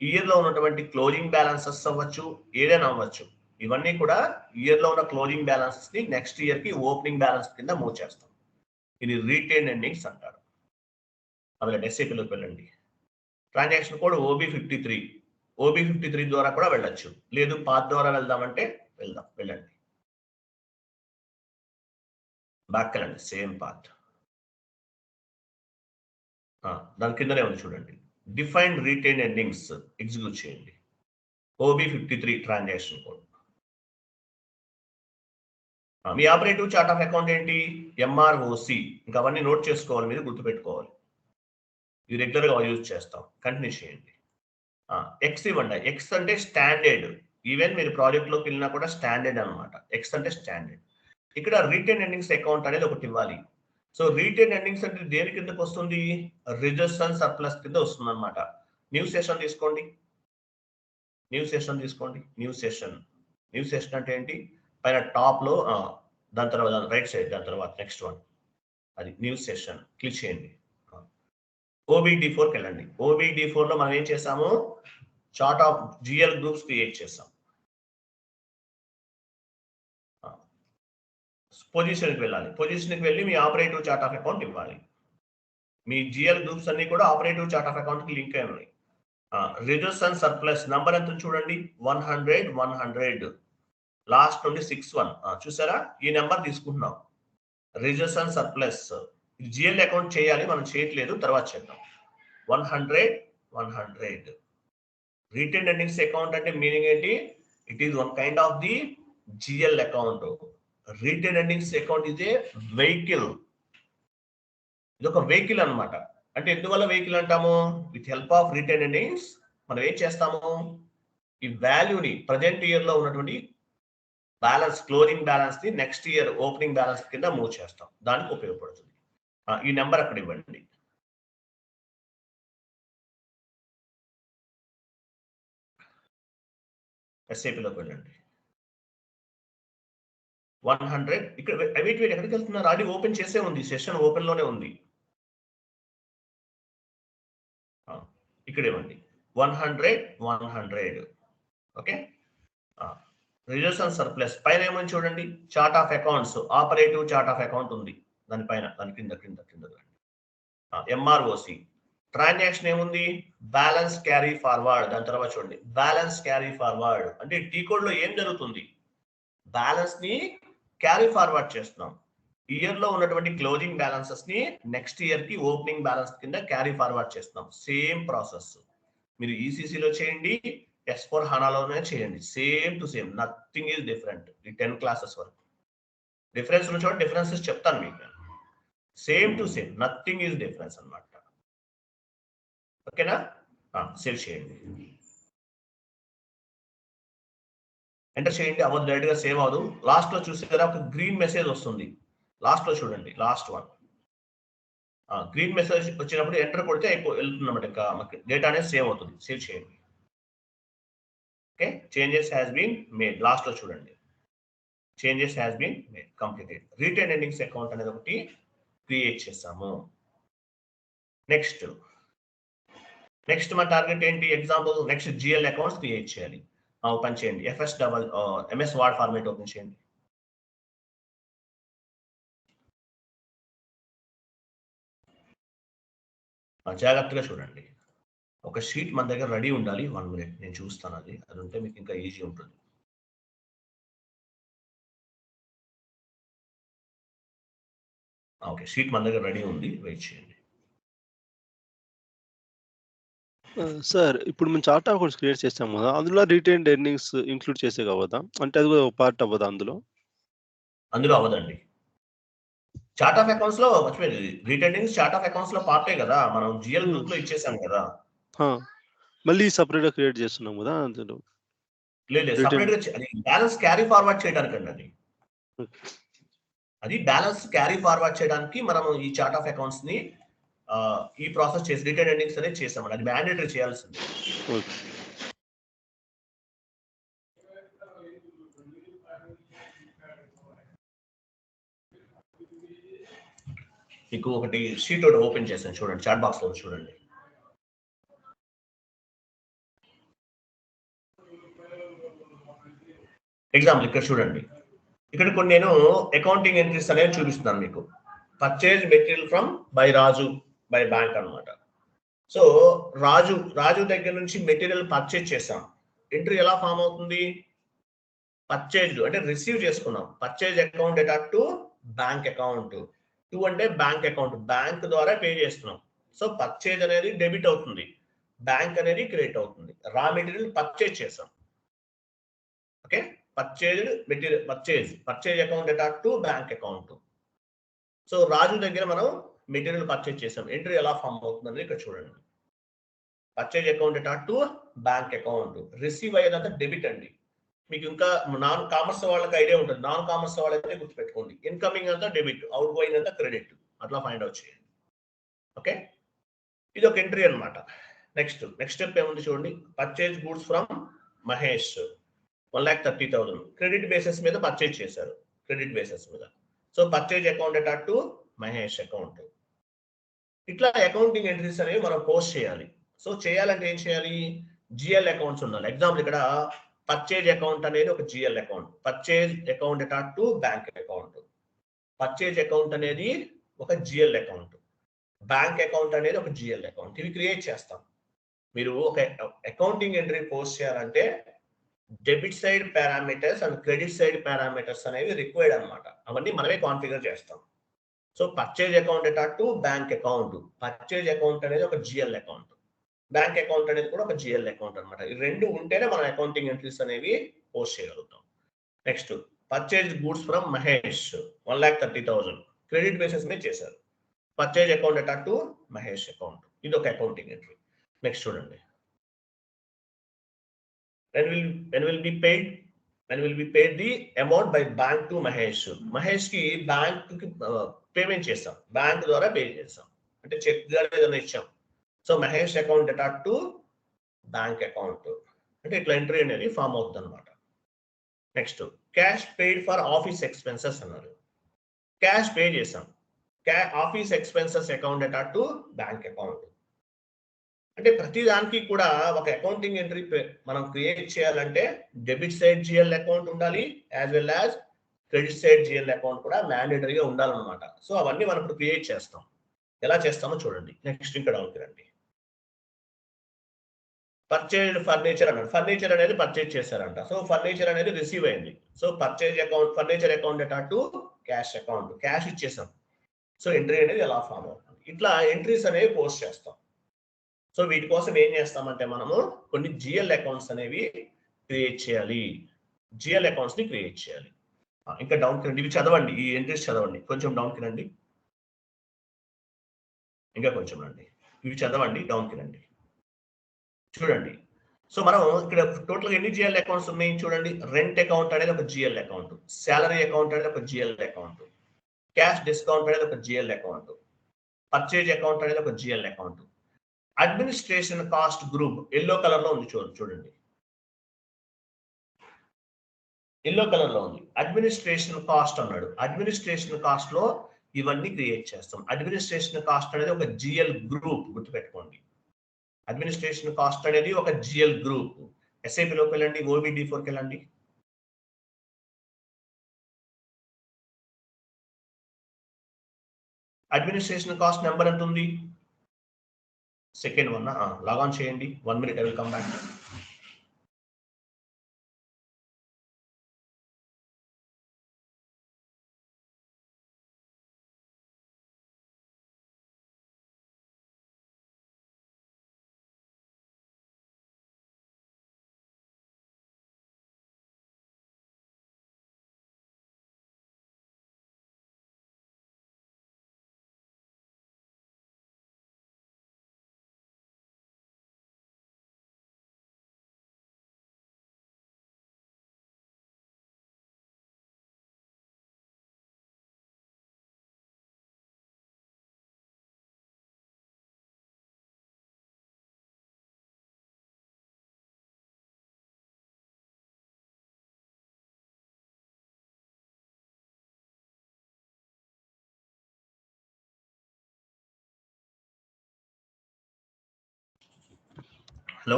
ఇయర్ లో ఉన్నటువంటి క్లోజింగ్ బ్యాలెన్సెస్ అవ్వచ్చు, ఏదైనా అవ్వచ్చు, ఇవన్నీ కూడా ఇయర్ లో ఉన్న క్లోజింగ్ బ్యాలెన్సెస్ ని నెక్స్ట్ ఇయర్ కి ఓపెనింగ్ బ్యాలెన్స్ కింద మూవ్ చేస్తాం. ఇది రీటైన్ ఎర్నింగ్స్ అంటారు. అలాగే ఎస్ఏపీలోకి వెళ్ళండి. Transaction code OB53. OB53 ద్వారా కూడా వెళ్ళొచ్చు, లేదు పాత్ ద్వారా వెళ్దామంటే వెళ్ళండి. బ్యాక్ వెళ్ళండి, సేమ్ పాత్. దాని కిందనే ఉంది చూడండి, డిఫైన్డ్ రీటైన్ ఎర్నింగ్స్ ఎగ్జిక్యూట్ చేయండి. OB53 transaction code. Me operative chart of account ఏంటి? MROC. ఇంకా అవన్నీ నోట్ చేసుకోవాలి, మీరు గుర్తుపెట్టుకోవాలి. ఇది రెగ్యులర్ గా యూజ్ చేస్తాం. కంటిన్యూ చేయండి. X ఇవ్వండి. X అంటే స్టాండర్డ్. ఈవెన్ మీరు ప్రాజెక్ట్ లోకి వెళ్ళినా కూడా స్టాండర్డ్ అనమాట. X అంటే స్టాండర్డ్. ఇక్కడ రీటైన్ ఎర్నింగ్స్ అకౌంట్ అనేది ఒకటి ఇవ్వాలి. సో రీటైన్ ఎర్నింగ్స్ అంటే దేని కిందకి వస్తుంది? రిజర్వ్స్ అండ్ సర్ప్లస్ కింద వస్తుంది అనమాట. న్యూ సెషన్ తీసుకోండి. న్యూ సెషన్ అంటే ఏంటి? పైన టాప్ లో, దాని తర్వాత రైట్ సైడ్, దాని తర్వాత నెక్స్ట్ వన్, అది న్యూ సెషన్ క్లిక్ చేయండి. OBD4కి వెళ్ళండి. OBD4 లో మనం ఏం చేసాము? Chart of GL groups create చేసాం. పొజిషన్కి వెళ్ళాలి. పొజిషన్కి వెళ్ళి మీ ఆపరేటివ్ చార్ట్ ఆఫ్ అకౌంట్ ఇవ్వాలి. మీ GL గ్రూప్స్ అన్ని కూడా ఆపరేటివ్ చార్ట్ ఆఫ్ అకౌంట్ కి లింక్ అయి ఉన్నాయి. రిజర్వ్స్ అండ్ సర్ప్లస్ నంబర్ ఎంత చూడండి, 100 లాస్ట్ నుండి 61. చూసారా? ఈ నెంబర్ తీసుకుంటున్నాం. Reserves and surplus GL account చేయాలి, మనం చేయట్లేదు, తర్వాత చేద్దాం. 100. రిటైన్ ఎర్నింగ్స్ అకౌంట్ అంటే మీనింగ్ ఏంటి? It is one kind of the GL account. Retain earnings account is a vehicle. ఇది ఒక వెహికల్ అనమాట. అంటే ఎందువల్ల వెహికల్ అంటాము? With help of retain earnings మనం ఏం చేస్తాము? ఈ వాల్యూని ప్రజెంట్ ఇయర్ లో ఉన్నటువంటి బ్యాలెన్స్, క్లోజింగ్ బ్యాలెన్స్ ని నెక్స్ట్ ఇయర్ ఓపెనింగ్ బ్యాలెన్స్ కింద మూవ్ చేస్తాం. దానికి ఉపయోగపడుతుంది. ఈ నెంబర్ అక్కడ ఇవ్వండి. ఎస్ఏపీలోకి వెళ్ళండి. 100. ఇక్కడ వెయిట్ ఎక్కడికి వెళ్తున్నారు? ఆల్రెడీ ఓపెన్ చేసే ఉంది, సెషన్ ఓపెన్ లోనే ఉంది. ఇక్కడ ఇవ్వండి 100. ఓకే. రిజర్వ్స్ అండ్ సర్ప్లస్ పైన ఏమని చూడండి, chart of accounts, operative chart of account ఉంది. దానిపైన, దాని కింద MROC. ట్రాన్సాక్షన్ ఏముంది? Balance carry forward. దాని తర్వాత చూడండి, బ్యాలెన్స్ క్యారీ ఫార్వర్డ్ అంటే టీ కోడ్ లో ఏం జరుగుతుంది? బ్యాలెన్స్ ని క్యారీ ఫార్వర్డ్ చేస్తున్నాం. ఇయర్ లో ఉన్నటువంటి క్లోజింగ్ బ్యాలెన్సెస్ ని నెక్స్ట్ ఇయర్ కి ఓపెనింగ్ బ్యాలెన్స్ కింద క్యారీ ఫార్వర్డ్ చేస్తున్నాం. సేమ్ ప్రాసెస్ మీరు ECC లో చేయండి, S4 HANAలోనే చేయండి. Same to same, nothing is different. ఈ 10 క్లాసెస్ వరకు డిఫరెన్స్ ఉన్న చోట డిఫరెన్సెస్ చెప్తాను మీకు. Same to same, nothing is difference అన్నమాట. ఓకేనా? సేవ్ చేయండి, ఎంటర్ చేయండి. అవ్వదు, డైరెక్ట్ గా సేవ్ అవ్వదు. లాస్ట్ లో చూసారా ఒక గ్రీన్ మెసేజ్ వస్తుంది. లాస్ట్ లో చూడండి, లాస్ట్ వన్. గ్రీన్ మెసేజ్ వచ్చినప్పుడు ఎంటర్ కొడితే వెళ్తుందన్నమాట. ఇంకా డేటా అనేది సేవ్ అవుతుంది. సేవ్ చేయండి. Okay, changes has been made. Last లో చూడండి, changes has been made, completed. Retain earnings account అనేది ఒకటి క్రియేట్ చేసాము. నెక్స్ట్ మన టార్గెట్ ఏంటి? Example next GL accounts create చేయాలి. ఓపెన్ చేయండి, MS వర్డ్ ఫార్మేట్ ఓపెన్ చేయండి. జాగ్రత్తగా చూడండి. ఒక షీట్ మన దగ్గర రెడీ ఉండాలి. 1 minute నేను చూస్తాను. అది ఉంటే మీకు ఇంకా ఈజీ ఉంటుంది. ఓకే, షీట్ మన దగ్గర రెడీ ఉంది, వెయిట్ చేయండి. సార్ ఇప్పుడు మేము చార్ట్ ఆఫ్ అకౌంట్స్ క్రియేట్ చేస్తాం కదా, అందులో రిటైన్డ్ ఎర్నింగ్స్ ఇంక్లూడ్ చేసే కావదా? అంటే అది కూడా పార్ట్ అవ్వదా అందులో అవ్వదండి. చార్ట్ ఆఫ్ అకౌంట్స్ లో మర్చిపోయింది, retain earnings chart of accounts లో పార్టే కదా. మనం GL గ్రూప్ లో ఇచ్చేసాం కదా. మళ్ళీ సపరేట్ గా క్రియేట్ చేస్తున్నాం కదా అందులో. లేదు, సపరేట్ గా అది బ్యాలెన్స్ క్యారీ ఫార్వర్డ్ చేయడానికి అండి. అది బ్యాలెన్స్ క్యారీ ఫార్వర్డ్ చేయడానికి మనం ఈ చార్ట్ ఆఫ్ అకౌంట్స్ ని ఈ ప్రాసెస్ చేసి రిటైన్ ఎర్నింగ్స్ అనేది చేసామండి. అది మ్యాండేటరీ చేయాల్సింది. ఓకే. మీకు ఒకటి షీట్ ఒకటి ఓపెన్ చేశాను చూడండి, చాట్ బాక్స్ లో చూడండి. ఎగ్జాంపుల్ ఇక్కడ చూడండి, ఇక్కడ కొన్ని నేను అకౌంటింగ్ ఎంట్రీస్ అనేది చూపిస్తున్నాను మీకు. Purchase material from by Raju by bank అన్నమాట. సో రాజు దగ్గర నుంచి మెటీరియల్ పర్చేజ్ చేసాం. ఎంట్రీ ఎలా ఫామ్ అవుతుంది? పర్చేజ్ అంటే రిసీవ్ చేసుకున్నాం. Purchase account attack to bank account. To అంటే బ్యాంక్ అకౌంట్, బ్యాంక్ ద్వారా పే చేస్తున్నాం. సో పర్చేజ్ అనేది డెబిట్ అవుతుంది, బ్యాంక్ అనేది క్రెడిట్ అవుతుంది. రా మెటీరియల్ పర్చేజ్ చేసాం. Okay, purchased material purchase account attack to bank account. So Raju దగ్గర మనం మెటీరియల్ పర్చేజ్ చేసాం. ఎంట్రీ ఎలా ఫామ్ అవుతుందని ఇక్కడ చూడండి. Purchase account attack to bank account. Receive అయ్యేదంతా డెబిట్ అండి. మీకు ఇంకా నాన్ కామర్స్ వాళ్ళకి ఐడియా ఉంటుంది, నాన్ కామర్స్ వాళ్ళైతే గుర్తుపెట్టుకోండి. ఇన్కమింగ్ అంతా డెబిట్, అవుట్ గోయింగ్ అంతా క్రెడిట్. అట్లా ఫైండ్ అవుట్ చేయండి. ఓకే, ఇది ఒక ఎంట్రీ అనమాట. నెక్స్ట్ స్టెప్ ఏముంది చూడండి. Purchase goods from Mahesh 1,30,000 credit basis మీద పర్చేజ్ చేశారు, క్రెడిట్ బేసిస్ మీద. So purchase account attack to Mahesh account. ఇట్లా అకౌంటింగ్ ఎంట్రీస్ అనేవి మనం పోస్ట్ చేయాలి. సో చేయాలంటే ఏం చేయాలి? జిఎల్ అకౌంట్స్ ఉండాలి. ఎగ్జాంపుల్ ఇక్కడ పర్చేజ్ అకౌంట్ అనేది ఒక GL account. Purchase account attack to bank account. Purchase account అనేది ఒక జిఎల్ అకౌంట్, బ్యాంక్ అకౌంట్ అనేది ఒక జిఎల్ అకౌంట్. ఇవి క్రియేట్ చేస్తాం. మీరు ఒక అకౌంటింగ్ ఎంట్రీ పోస్ట్ చేయాలంటే debit side parameters and credit side parameters అనేవి రిక్వైర్డ్ అనమాట. అవన్నీ మనమే కాన్ఫిగర్ చేస్తాం. So purchase account attack to bank account. Purchase account అనేది ఒక జిఎల్ అకౌంట్, బ్యాంక్ అకౌంట్ అనేది కూడా ఒక జిఎల్ అకౌంట్ అనమాట. ఈ రెండు ఉంటేనే మనం అకౌంటింగ్ ఎంట్రీస్ అనేవి పోస్ట్ చేయగలుగుతాం. Next purchase goods from Mahesh 1,30,000 credit basis మీద చేశారు. Purchase account attack to Mahesh account. ఇది ఒక అకౌంటింగ్ ఎంట్రీ. నెక్స్ట్ చూడండి. when will be paid the amount by bank to Mahesh. Mahesh కి బ్యాంక్ కి పేమెంట్ చేస్తాం, బ్యాంక్ ద్వారా పే చేస్తాం, అంటే చెక్ గాని ఏదైనా ఇచ్చాం. So Mahesh account attack to bank account. అంటే ఇట్లా ఎంట్రీ అనేది ఫామ్ అవుతుంది అనమాట. Next cash paid for office expenses అన్నారు. క్యాష్ పే చేసాం, office expenses account attack to bank account. అంటే ప్రతి దానికి కూడా ఒక అకౌంటింగ్ ఎంట్రీ మనం క్రియేట్ చేయాలంటే డెబిట్ సైడ్ జిఎల్ అకౌంట్ ఉండాలి, as well as credit side GL account కూడా మ్యాండేటరీగా ఉండాలన్నమాట. సో అవన్నీ మనం ఇప్పుడు క్రియేట్ చేస్తాం. ఎలా చేస్తామో చూడండి. నెక్స్ట్ ఇంకా డౌన్కి రండి. పర్చేజ్ ఫర్నిచర్ అన్నాడు. ఫర్నిచర్ అనేది పర్చేజ్ చేశారంట. సో ఫర్నిచర్ అనేది రిసీవ్ అయింది. So purchase account furniture account attack to cash account. Cash ఇచ్చేసాం. సో ఎంట్రీ అనేది ఎలా ఫామ్ అవుతుంది. ఇట్లా ఎంట్రీస్ అనేవి పోస్ట్ చేస్తాం. సో వీటి కోసం ఏం చేస్తామంటే మనము కొన్ని జిఎల్ అకౌంట్స్ అనేవి క్రియేట్ చేయాలి. జిఎల్ అకౌంట్స్ ని క్రియేట్ చేయాలి. ఇంకా డౌన్ కి రండి. ఇవి చదవండి, ఈ ఎంట్రీస్ చదవండి. కొంచెం డౌన్ కి రండి, ఇంకా కొంచెం రండి. ఇవి చదవండి, డౌన్ కి రండి. చూడండి. సో మనం ఇక్కడ టోటల్ ఎన్ని జిఎల్ అకౌంట్స్ ఉన్నాయి చూడండి. రెంట్ అకౌంట్ అనేది ఒక జిఎల్ అకౌంట్, సాలరీ అకౌంట్ అనేది ఒక జిఎల్ అకౌంట్, క్యాష్ డిస్కౌంట్ అనేది ఒక జిఎల్ అకౌంట్, పర్చేజ్ అకౌంట్ అనేది ఒక GL account. Administration cost group yellow colour లో ఉంది చూడండి, ఎల్లో కలర్ లో ఉంది. అడ్మినిస్ట్రేషన్ కాస్ట్ అన్నాడు. అడ్మినిస్ట్రేషన్ కాస్ట్ లో ఇవన్నీ క్రియేట్ చేస్తాం. అడ్మినిస్ట్రేషన్ కాస్ట్ అనేది ఒక జిఎల్ గ్రూప్, గుర్తుపెట్టుకోండి. అడ్మినిస్ట్రేషన్ కాస్ట్ అనేది ఒక జిఎల్ గ్రూప్. ఎస్ఐపిలోకి వెళ్ళండి, OBD4కి వెళ్ళండి. అడ్మినిస్ట్రేషన్ కాస్ట్ నెంబర్ ఎంత ఉంది? సెకండ్ వన్ లాగాన్ చేయండి. 1 minute, I will come back. Hello,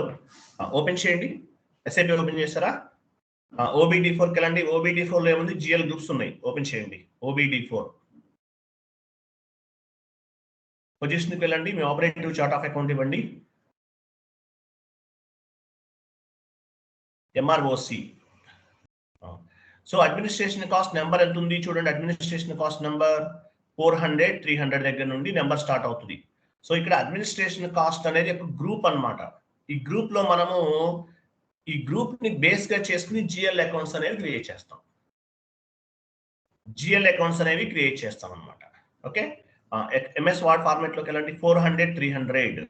open చేయండి. ఎస్ఐపి ఓపెన్ చేస్తారా? OBD4కి వెళ్ళండి. OBD4 లో ఏముంది? జిఎల్ గ్రూప్స్ ఉన్నాయి. ఓపెన్ చేయండి. OBD4 పొజిషన్కి వెళ్ళండి. మీ ఆపరేటివ్ చార్ట్ ఆఫ్ అకౌంట్ ఇవ్వండి. MROC. So administration cost number ఎంత ఉంది చూడండి. అడ్మినిస్ట్రేషన్ కాస్ట్ నెంబర్ 400, 300 దగ్గర నుండి నెంబర్ స్టార్ట్ అవుతుంది. సో ఇక్కడ అడ్మినిస్ట్రేషన్ కాస్ట్ అనేది ఒక గ్రూప్ అన్నమాట. ఈ గ్రూప్ లో మనము ఈ గ్రూప్ ని బేస్ గా చేసుకుని జిఎల్ అకౌంట్స్ అనేవి క్రియేట్ చేస్తాం. జిఎల్ అకౌంట్స్ అనేవి క్రియేట్ చేస్తాం అనమాట. ఓకే, MS వర్డ్ ఫార్మాట్ లోకి వెళ్ళండి. 400, 300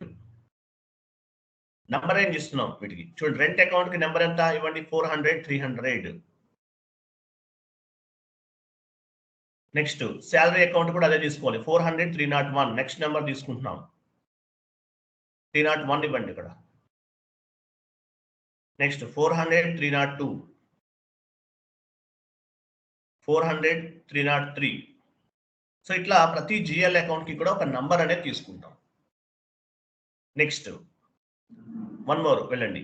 నంబర్ ఏం చేస్తున్నాం వీటికి చూడండి. రెంట్ అకౌంట్ కి నెంబర్ ఎంత ఇవ్వండి? 400, 300. నెక్స్ట్ శాలరీ అకౌంట్ కూడా అదే తీసుకోవాలి. 400, 301. నెక్స్ట్ నెంబర్ తీసుకుంటున్నాం. 301 ఇవ్వండి ఇక్కడ. నెక్స్ట్ 400, 302, 400, 303. సో ఇట్లా ప్రతి జిఎల్ అకౌంట్ కి కూడా ఒక నంబర్ అనేది తీసుకుంటాం. నెక్స్ట్ వన్ మోర్ వెళ్ళండి.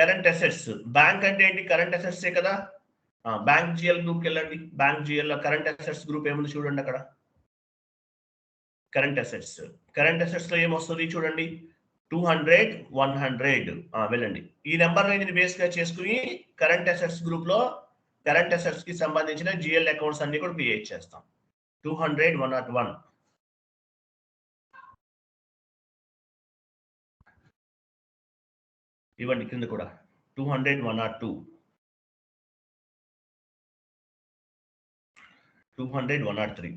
Current assets. బ్యాంక్ అంటే ఏంటి? కరెంట్ అసెట్స్ కదా. బ్యాంక్ జిఎల్ గ్రూప్కి వెళ్ళండి. Bank GL current assets group ఏముంది చూడండి అక్కడ. Current assets. కరెంట్ అసెట్స్ లో ఏమొస్తుంది చూడండి. 200, 100. వెళ్ళండి. ఈ నెంబర్ అనేది బేస్ గా చేసుకుని కరెంట్ అసెట్స్ గ్రూప్ లో కరెంట్ అసెట్స్ కి సంబంధించిన జిఎల్ అకౌంట్స్ అన్ని కూడా క్రియేట్ చేస్తాం. 200, 101. ఇవ్వండి కింద కూడా 200, 102, 200, 103.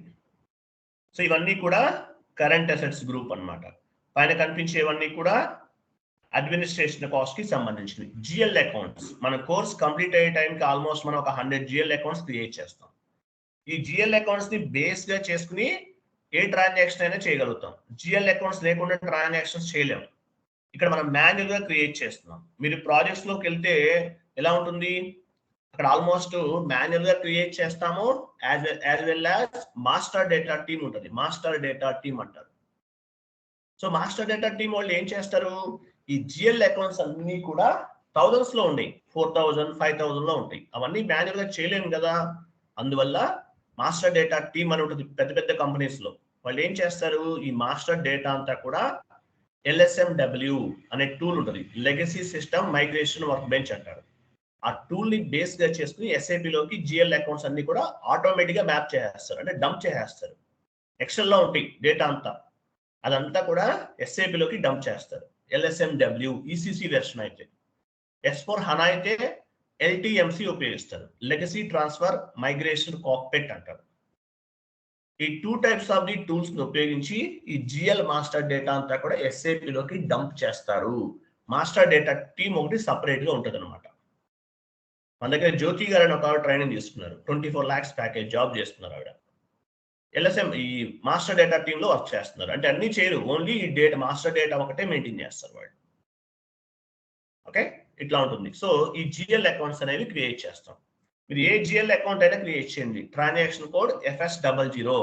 సో ఇవన్నీ కూడా కరెంట్ అసెట్స్ గ్రూప్ అన్నమాట. పైన కనిపించేవన్నీ కూడా అడ్మినిస్ట్రేషన్ కాస్ట్ కి సంబంధించినవి. జిఎల్ అకౌంట్స్ మన కోర్స్ కంప్లీట్ అయ్యే టైంకి ఆల్మోస్ట్ మనం ఒక 100 జిఎల్ అకౌంట్స్ క్రియేట్ చేస్తాం. ఈ జిఎల్ అకౌంట్స్ ని బేస్ గా చేసుకుని ఏ ట్రాన్సాక్షన్ అయినా చేయగలుగుతాం. జిఎల్ అకౌంట్స్ లేకుండా ట్రాన్సాక్షన్స్ చేయలేము. ఇక్కడ మనం మాన్యువల్ గా క్రియేట్ చేస్తున్నాం. మీరు ప్రాజెక్ట్స్ లోకి వెళ్తే ఎలా ఉంటుంది? అక్కడ ఆల్మోస్ట్ మాన్యువల్ గా క్రియేట్ చేస్తాము. As well as master data team ఉంటుంది. మాస్టర్ డేటా టీమ్ అంటారు. సో మాస్టర్ డేటా టీమ్ వాళ్ళు ఏం చేస్తారు? ఈ జిఎల్ అకౌంట్స్ అన్ని కూడా థౌజండ్స్ లో ఉన్నాయి. 4000, 5000 లో ఉంటాయి. అవన్నీ మాన్యువల్ గా చేయలేము కదా. అందువల్ల మాస్టర్ డేటా టీమ్ అని ఉంటుంది పెద్ద పెద్ద కంపెనీస్ లో. వాళ్ళు ఏం చేస్తారు? ఈ మాస్టర్ డేటా అంతా కూడా LSMW అనే టూల్ ఉంటుంది. Legacy system migration work bench అంటారు. ఆ టూల్ ని బేస్ గా చేసుకుని SAP లోకి జిఎల్ అకౌంట్స్ అన్ని కూడా ఆటోమేటిక్ గా మ్యాప్ చేసేస్తారు. అంటే డంప్ చేసేస్తారు. ఎక్సెల్ లో ఉంటాయి డేటా అంతా. అదంతా కూడా SAP లోకి డంప్ చేస్తారు. LSMW ECC వెర్షన్ అయితే. S/4HANA అయితే LTMC ఉపయోగిస్తారు. లెగసీ ట్రాన్స్ఫర్ మైగ్రేషన్ కాక్పిట్ అంటారు. ఈ 2 టైప్స్ ఆఫ్ ది టూల్స్ ని ఉపయోగించి ఈ జిఎల్ మాస్టర్ డేటా అంతా కూడా SAP లోకి డంప్ చేస్తారు. మాస్టర్ డేటా టీమ్ ఒకటి సపరేట్ గా ఉంటుంది అనమాట. మన దగ్గర జ్యోతి గారు అని ఒక ట్రైనింగ్ తీసుకున్నారు. 24 lakhs ప్యాకేజ్ జాబ్ చేస్తున్నారు ఆవిడ. LSM ఈ మాస్టర్ డేటా టీమ్ లో వర్క్ చేస్తున్నారు. అంటే అన్ని చేయరు, ఓన్లీ ఈ డేటా మాస్టర్ డేటా ఒకటే మెయింటైన్ చేస్తారు వాళ్ళు. ఓకే, ఇట్లా ఉంటుంది. సో ఈ జిఎల్ అకౌంట్స్ అనేవి క్రియేట్ చేస్తాం. మీరు ఏ జిఎల్ అకౌంట్ అయినా క్రియేట్ చేయండి. Transaction code FS00.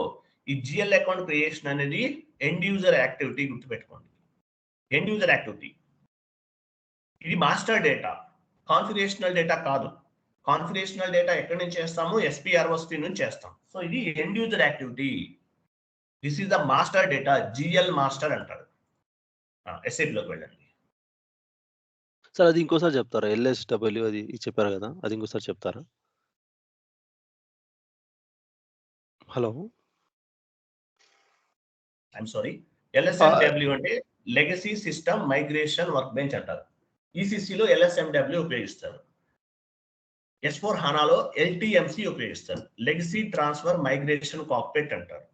ఈ జిఎల్ అకౌంట్ క్రియేషన్ అనేది ఎండ్ యూజర్ యాక్టివిటీ గుర్తుపెట్టుకోండి. End user activity. ఇది మాస్టర్ డేటా, కాన్ఫిగరేషనల్ డేటా కాదు. కాన్ఫిగరేషనల్ డేటా ఎక్కడి నుంచి చేస్తాము? SPROC నుంచి చేస్తాం. సో ఇది end user activity. This is the master data. GL master అంటారు. SAP లోకి వెళ్ళండి. సార్ అది ఇంకోసారి చెప్తారా? LSW అది చెప్పారు కదా, అది ఇంకోసారి చెప్తారా? Hello, I'm sorry. LSMW అంటే legacy system migration work bench అంటారు. ECC లో LSMW ఉపయోగిస్తారు. S/4HANA లో LTMC ఉపయోగిస్తారు. లెగసీ ట్రాన్స్ఫర్ మైగ్రేషన్ కాక్పిట్ అంటారు.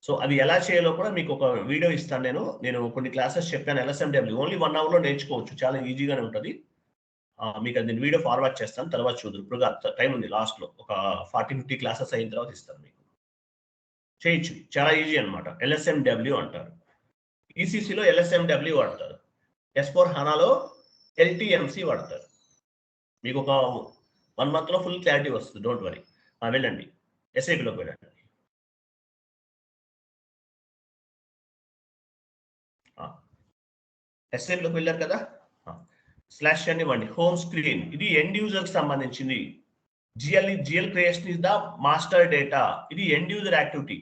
సో అది ఎలా చేయాలో కూడా మీకు ఒక వీడియో ఇస్తాను. నేను కొన్ని క్లాసెస్ చెప్పాను. LSMW ఓన్లీ 1 hour లో నేర్చుకోవచ్చు. చాలా ఈజీగానే ఉంటుంది. మీకు అది వీడియో ఫార్వర్డ్ చేస్తాను, తర్వాత చూద్దాం. ఇప్పుడు టైం ఉంది, లాస్ట్ లో ఒక 40-50 క్లాసెస్ అయిన తర్వాత ఇస్తాను మీకు. చేయొచ్చు, చాలా ఈజీ అనమాట. LSMW అంటారు. ECC లో LSMW వాడతారు. S/4HANA లో LTMC వాడతారు. మీకు ఒక 1 month లో ఫుల్ క్లారిటీ వస్తుంది. Don't worry. వెళ్ళండి, SAP లోకి వెళ్ళండి. ఎస్ఏలోకి వెళ్ళారు కదా, స్లాష్ అని ఇవ్వండి. హోమ్ స్క్రీన్ ఇది ఎండ్ యూజర్కి సంబంధించింది. GL creation is the master data, ఇది ఎండ్ యూజర్ యాక్టివిటీ.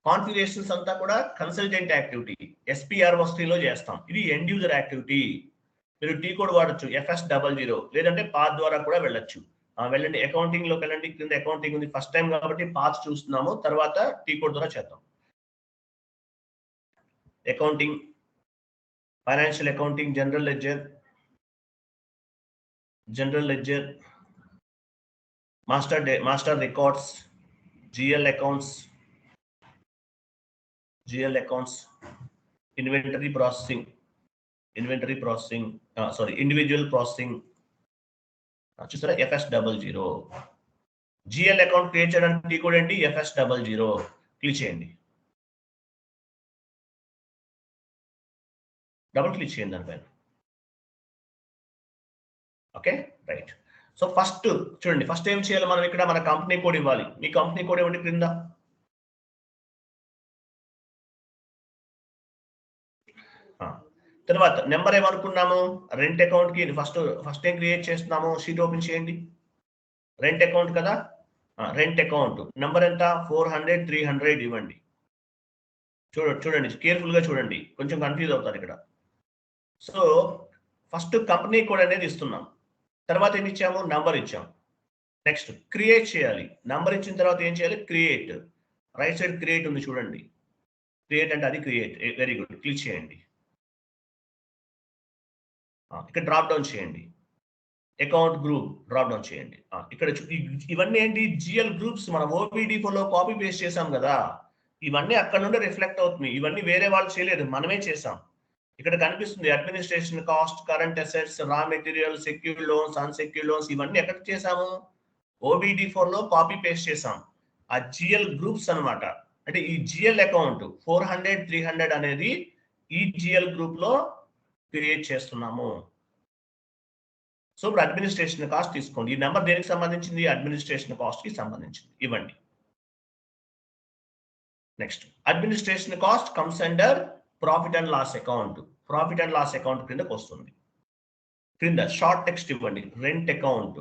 కాన్ఫిగరేషన్స్ అంతా కూడా కన్సల్టెంట్ యాక్టివిటీ, SPR3లో చేస్తాం. ఇది ఎండ్ యూజర్ యాక్టివిటీ. మీరు టీ కోడ్ వాడచ్చు, FS00, లేదంటే పాత్ ద్వారా కూడా వెళ్ళొచ్చు. వెళ్ళండి, అకౌంటింగ్ లోకి వెళ్ళండి. కింద అకౌంటింగ్ ఉంది, ఫస్ట్ టైం కాబట్టి పాత్ చూస్తున్నాము, తర్వాత టీ కోడ్ ద్వారా చేద్దాం. Accounting, financial accounting, general ledger, master records, GL accounts, inventory processing, individual processing. చూసారా, FS00. GL అకౌంట్ క్రియేట్ చేయడానికి టీ కోడ్ ఏంటి, FS00. క్లిక్ చేయండి, డబుల్ క్లిక్ చేయండి దానిపైన. Okay, right. సో ఫస్ట్ చూడండి, ఫస్ట్ ఏం చేయాలి మనం, ఇక్కడ మన కంపెనీ కోడ్ ఇవ్వాలి. మీ కంపెనీ కోడ్ ఇవ్వండి క్రింద. తర్వాత నెంబర్ ఏమనుకున్నాము, రెంట్ అకౌంట్ కి ఫస్ట్ ఏం క్రియేట్ చేస్తున్నాము, షీట్ ఓపెన్ చేయండి. రెంట్ అకౌంట్ కదా, రెంట్ అకౌంట్ నెంబర్ ఎంత, 400 300 ఇవ్వండి. చూడండి కేర్ఫుల్ గా చూడండి, కొంచెం కన్ఫ్యూజ్ అవుతారు ఇక్కడ. సో ఫస్ట్ కంపెనీ కోడ్ అనేది ఇస్తున్నాం, తర్వాత ఏమి ఇచ్చాము, నంబర్ ఇచ్చాము. నెక్స్ట్ క్రియేట్ చేయాలి. నంబర్ ఇచ్చిన తర్వాత ఏం చేయాలి, క్రియేట్. రైట్ సైడ్ క్రియేట్ ఉంది చూడండి, క్రియేట్ అంటే అది క్రియేట్. వెరీ గుడ్, క్లిక్ చేయండి. ఇక్కడ డ్రాప్ డౌన్ చేయండి, అకౌంట్ గ్రూప్ డ్రాప్ డౌన్ చేయండి. ఇక్కడ ఇవన్నీ ఏంటి, GL గ్రూప్స్. మనం OBD4లో కాపీ పేస్ట్ చేసాం కదా, ఇవన్నీ అక్కడ నుండి రిఫ్లెక్ట్ అవుతుంది. ఇవన్నీ వేరే వాళ్ళు చేయలేదు, మనమే చేసాం. ఇక్కడ కనిపిస్తుంది administration cost, current assets, raw material, secured loans, unsecured loans, ఇవన్నీ ఎక్కడ చేసాము, OBD4లో కాపీ పేస్ట్ చేసాం. ఆ GL గ్రూప్స్ అన్నమాట. అంటే ఈ GL అకౌంట్ 400 300 అనేది ఈ GL గ్రూప్ లో క్రియేట్ చేస్తున్నాము. సో ఇప్పుడు అడ్మినిస్ట్రేషన్ కాస్ట్ తీసుకోండి. ఈ నెంబర్ దేనికి సంబంధించింది, అడ్మినిస్ట్రేషన్ కాస్ట్ కి సంబంధించింది, ఇవ్వండి. Next administration cost comes under profit and loss account. Profit and loss account కిందకి వస్తుంది. క్రింద షార్ట్ టెక్స్ట్ ఇవ్వండి, రెంట్ అకౌంట్.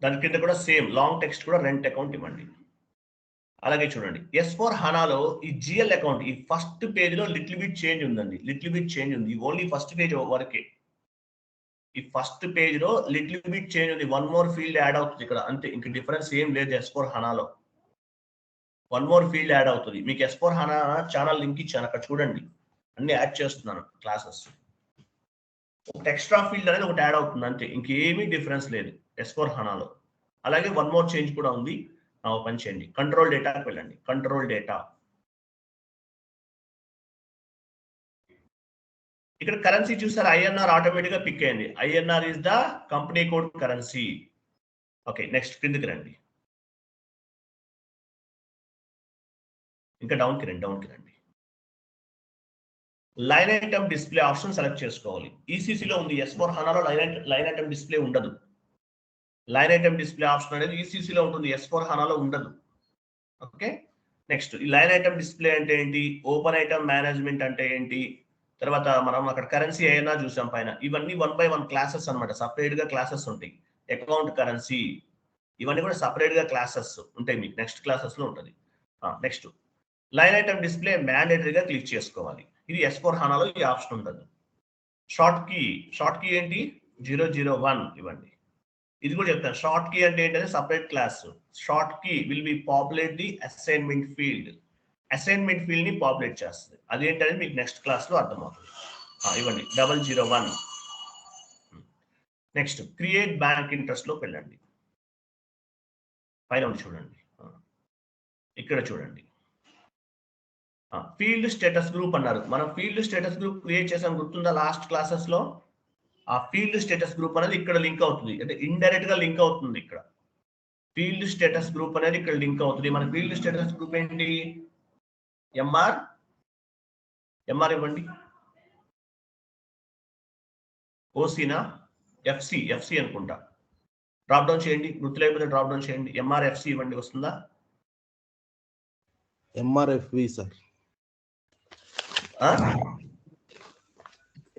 దాని కింద కూడా సేమ్ లాంగ్ టెక్స్ట్ కూడా రెంట్ అకౌంట్ ఇవ్వండి. అలాగే చూడండి, S/4HANAలో ఈ GL అకౌంట్ ఈ ఫస్ట్ పేజ్ లో లిటిల్ బిట్ చేంజ్ ఉందండి, లిటిల్ బిట్ చేంజ్ ఉంది. ఓన్లీ ఫస్ట్ పేజ్ వరకే. ఈ ఫస్ట్ పేజ్ లో లిటిల్ బిట్ చేంజ్ ఉంది, 1 more ఫీల్డ్ యాడ్ అవుతుంది ఇక్కడ, అంతే. ఇంక డిఫరెన్స్ ఏం లేదు. S/4HANAలో 1 more ఫీల్డ్ యాడ్ అవుతుంది. మీకు S/4HANA ఛానల్ లింక్ ఇచ్చాను, అక్కడ చూడండి, అన్ని యాడ్ చేస్తున్నాను క్లాసెస్. ఒక ఎక్స్ట్రా ఫీల్డ్ అనేది ఒకటి యాడ్ అవుతుంది, అంతే. ఇంకేమీ డిఫరెన్స్ లేదు S/4HANAలో. అలాగే 1 more చేంజ్ కూడా ఉంది. ఓపెన్ చేయండి, కంట్రోల్ డేటాకి వెళ్ళండి. కంట్రోల్ డేటా, ఇక్కడ కరెన్సీ చూసారు, INR ఆటోమేటిక్ గా పిక్ అయింది. INR is the company code currency. Okay, next కిందకి రండి, ఇంకా డౌన్ కి రండి. Line item display option select చేసుకోవాలి. ECCలో ఉంది, S/4HANAలో లైన్ ఐటమ్ డిస్ప్లే ఉండదు. లైన్ ఐటమ్ డిస్ప్లే ఆప్షన్ అనేది ECCలో ఉంటుంది, S/4HANAలో ఉండదు. ఓకే, నెక్స్ట్ ఈ లైన్ ఐటమ్ డిస్ప్లే అంటే ఏంటి, ఓపెన్ ఐటమ్ మేనేజ్మెంట్ అంటే ఏంటి, తర్వాత మనం అక్కడ కరెన్సీ అయినా చూసాం పైన. ఇవన్నీ 1 by 1 క్లాసెస్ అనమాట, సపరేట్ గా క్లాసెస్ ఉంటాయి. అకౌంట్ కరెన్సీ ఇవన్నీ కూడా సపరేట్ గా క్లాసెస్ ఉంటాయి, మీకు నెక్స్ట్ క్లాసెస్ లో ఉంటుంది. నెక్స్ట్ లైన్ ఐటమ్ డిస్ప్లే మ్యాండేటరీగా క్లిక్ చేసుకోవాలి. ఇది S/4HANAలో ఈ ఆప్షన్ ఉంటుంది. షార్ట్ కీ ఏంటి, 001 ఇవ్వండి. ఇది కూడా చెప్తాను, షార్ట్ కీ అంటే ఏంటంటే separate class. Short key will be populate the assignment field. Assignment field ని పాపులేట్ చేస్తుంది. అదేంటనేది మీకు నెక్స్ట్ క్లాస్ లో అర్థమవుతుంది. ఇవ్వండి 001. నెక్స్ట్ క్రియేట్ బ్యాంక్ ఇంట్రెస్ట్ లోకి వెళ్ళండి. పైన చూడండి, ఇక్కడ చూడండి, ఫీల్డ్ స్టేటస్ గ్రూప్ అన్నారు. మనం ఫీల్డ్ స్టేటస్ గ్రూప్ క్రియేట్ చేసాం, గుర్తుందా లాస్ట్ క్లాసెస్ లో. ఆ ఫీల్డ్ స్టేటస్ గ్రూప్ అనేది ఇక్కడ లింక్ అవుతుంది, అంటే ఇండైరెక్ట్ గా లింక్ అవుతుంది. ఇక్కడ ఫీల్డ్ స్టేటస్ గ్రూప్ అనేది ఇక్కడ లింక్ అవుతుంది. మన ఫీల్డ్ స్టేటస్ గ్రూప్ ఏంటి, ఎంఆర్ ఇవ్వండి. ఓసీనా, ఎఫ్సి అనుకుంటా. డ్రాప్ డౌన్ చేయండి, గుర్తు లేకపోతే డ్రాప్ డౌన్ చేయండి. MRFC ఇవ్వండి, వస్తుందా. ఎంఆర్ఎఫ్వి సార్.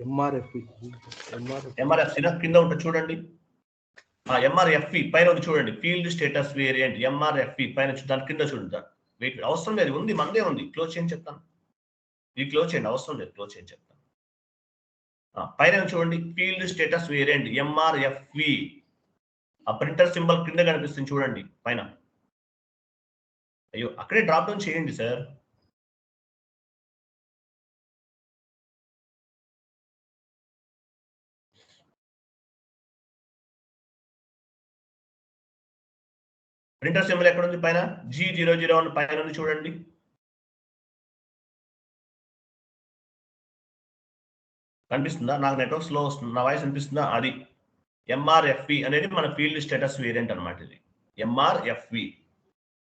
ఎంఆర్ఎఫ్ కింద ఉంటుంది చూడండి. ఎంఆర్ఎఫ్ఈ పైన ఉంది చూడండి, ఫీల్డ్ స్టేటస్ వేరియంట్. ఎంఆర్ఎఫ్ఈ పైన దాని కింద చూడండి. వెయిట్, అవసరం లేదు, ఉంది, మనదే ఉంది. క్లోజ్ చేయని చెప్తాను, ఇది క్లోజ్ చేయండి, అవసరం లేదు, క్లోజ్ చేయని చెప్తాను. పైన చూడండి, ఫీల్డ్ స్టేటస్ వేరియంట్ ఎంఆర్ఎఫ్ఈ. ఆ ప్రింటర్ సింబల్ కింద కనిపిస్తుంది చూడండి పైన. అయ్యో, అక్కడే డ్రాప్ డౌన్ చేయండి సార్. ప్రింటర్ సింబల్ ఎక్కడ ఉంది? పైన G001 పైన ఉంది చూడండి. కనిపిస్తుందా? నాకు నెట్వర్క్ స్లో వస్తుంది, నా వాయిస్ అనిపిస్తుందా? అది ఎంఆర్ఎఫ్ఈ అనేది మన ఫీల్డ్ స్టేటస్ వేరియంట్ అనమాట. ఇది ఎంఆర్ఎఫ్ఈ,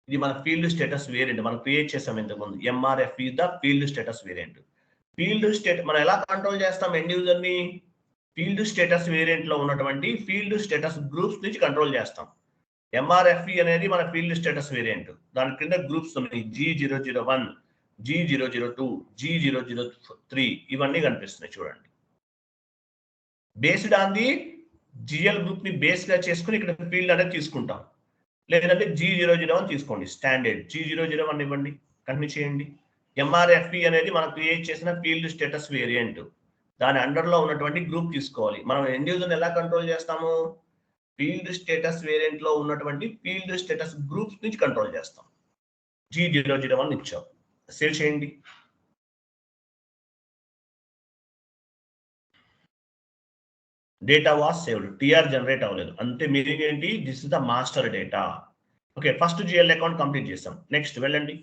ఇది మన ఫీల్డ్ స్టేటస్ వేరియంట్. మనం క్రియేట్ చేసాం ఇంతకుముందు. MRFE the field status variant. Field state మనం ఎలా కంట్రోల్ చేస్తాం ఎండ్ యూజర్ ని? ఫీల్డ్ స్టేటస్ వేరియంట్ లో ఉన్నటువంటి ఫీల్డ్ స్టేటస్ గ్రూప్స్ నుంచి కంట్రోల్ చేస్తాం. ఎంఆర్ఎఫ్ఈ అనేది మన ఫీల్డ్ స్టేటస్ వేరియంట్. దాని కింద గ్రూప్స్ ఉన్నాయి, G001, G002, G003, ఇవన్నీ కనిపిస్తున్నాయి చూడండి. Based on the GL group ని బేస్ గా చేసుకుని ఇక్కడ ఫీల్డ్ అనేది తీసుకుంటాం. లేదంటే G001 తీసుకోండి, స్టాండర్డ్ G001 ఇవ్వండి, కంటిన్యూ చేయండి. ఎంఆర్ఎఫ్ఈ అనేది మనం క్రియేట్ చేసిన ఫీల్డ్ స్టేటస్ వేరియంట్. దాని అండర్ లో ఉన్నటువంటి గ్రూప్ తీసుకోవాలి. మనం ఎండ్ యూజర్ ఎలా కంట్రోల్ చేస్తాము? ఫీల్డ్ స్టేటస్ వేరియంట్ లో ఉన్నటువంటి ఫీల్డ్ స్టేటస్ గ్రూప్స్ నుంచి కంట్రోల్ చేస్తాం. G001 ఇచ్చాం, సేవ్ చేయండి. Data was saved, TR generate అవ్వలేదు, అంతే. మీనింగ్ ఏంటి? This is the master data. Okay, first GL account complete చేస్తాం. నెక్స్ట్ వెళ్ళండి,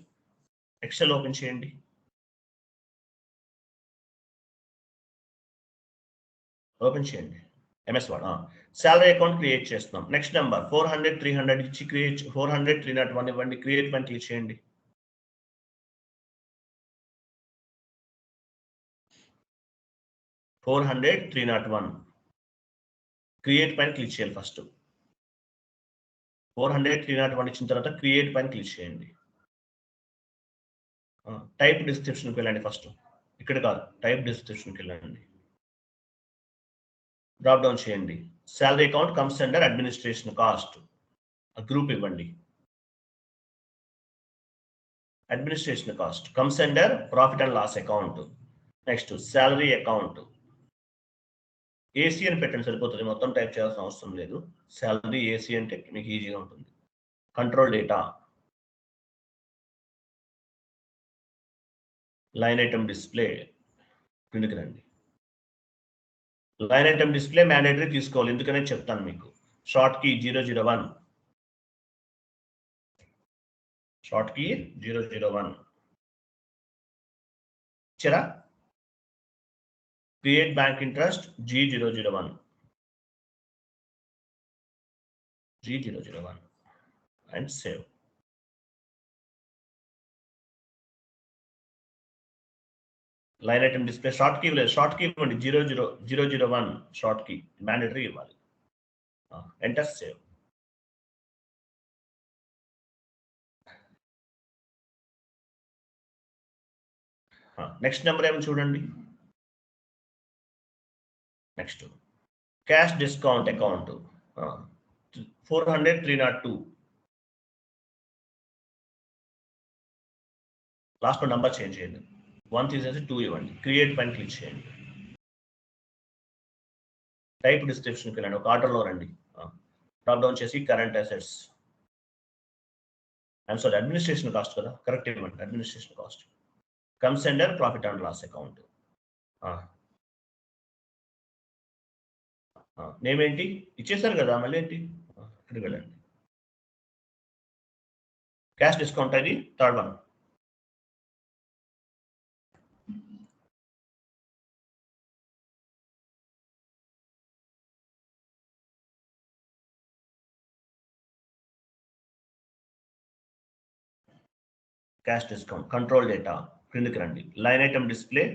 ఎక్సెల్ ఓపెన్ చేయండి. ఓపెన్ చేయండి MS Word. Salary account create చేస్తున్నాం. నెక్స్ట్ నెంబర్ 400, 300 ఇచ్చి క్రియేట్, 400, 301 ఇవ్వండి. క్రియేట్ పైన క్లిక్ చేయండి. క్రియేట్ పైన క్లిక్ చేయాలి ఫస్ట్. 400, 301 ఇచ్చిన తర్వాత క్రియేట్ పైన క్లిక్ చేయండి. టైప్ డిస్క్రిప్షన్కి వెళ్ళండి ఫస్ట్. ఇక్కడ కాదు, టైప్ డిస్క్రిప్షన్కి వెళ్ళండి. డ్రాప్ డౌన్ చేయండి. Salary account comes under administration cost, group ఇవ్వండి. Administration cost comes under profit and loss account. Next salary account AC అని పెట్టండి, సరిపోతుంది, మొత్తం టైప్ చేయాల్సిన అవసరం లేదు. సాలరీ ఏసీ అంటే మీకు ఈజీగా ఉంటుంది. Control data, line item display, కిందకి రండి. లైన్ ఐటమ్ డిస్ప్లే మ్యాండేటరీ తీసుకోవాలి, ఎందుకనే చెప్తాను మీకు. షార్ట్ కీ 001, షార్ట్ కీ 001 ఇచ్చారా? Create bank interest G001 and save. Line item display short key లేదు, షార్ట్ కీ ఇవ్వండి. 001 షార్ట్ కీ మ్యాండేటరీ ఇవ్వాలి. Enter, save. నెక్స్ట్ నెంబర్ ఏమో చూడండి. Next cash discount account 400, 302. Last number change చేయండి, 1 తీసేసి 2 ఇవ్వండి. Create పైన క్లిక్ చేయండి. టైప్ డిస్క్రిప్షన్కి వెళ్ళండి, ఒక ఆర్డర్లో రండి. డ్రాప్ డౌన్ చేసి current assets, I'm sorry, administration cost కదా, కరెక్ట్ ఇవ్వండి. Administration cost comes under profit and loss account. Name ఏంటి? ఇచ్చేసారు కదా, మళ్ళీ ఏంటి? ఇక్కడికి వెళ్ళండి. క్యాష్ డిస్కౌంట్ అది third one. Cash discount, control data, క్రిందికి రండి. Line item display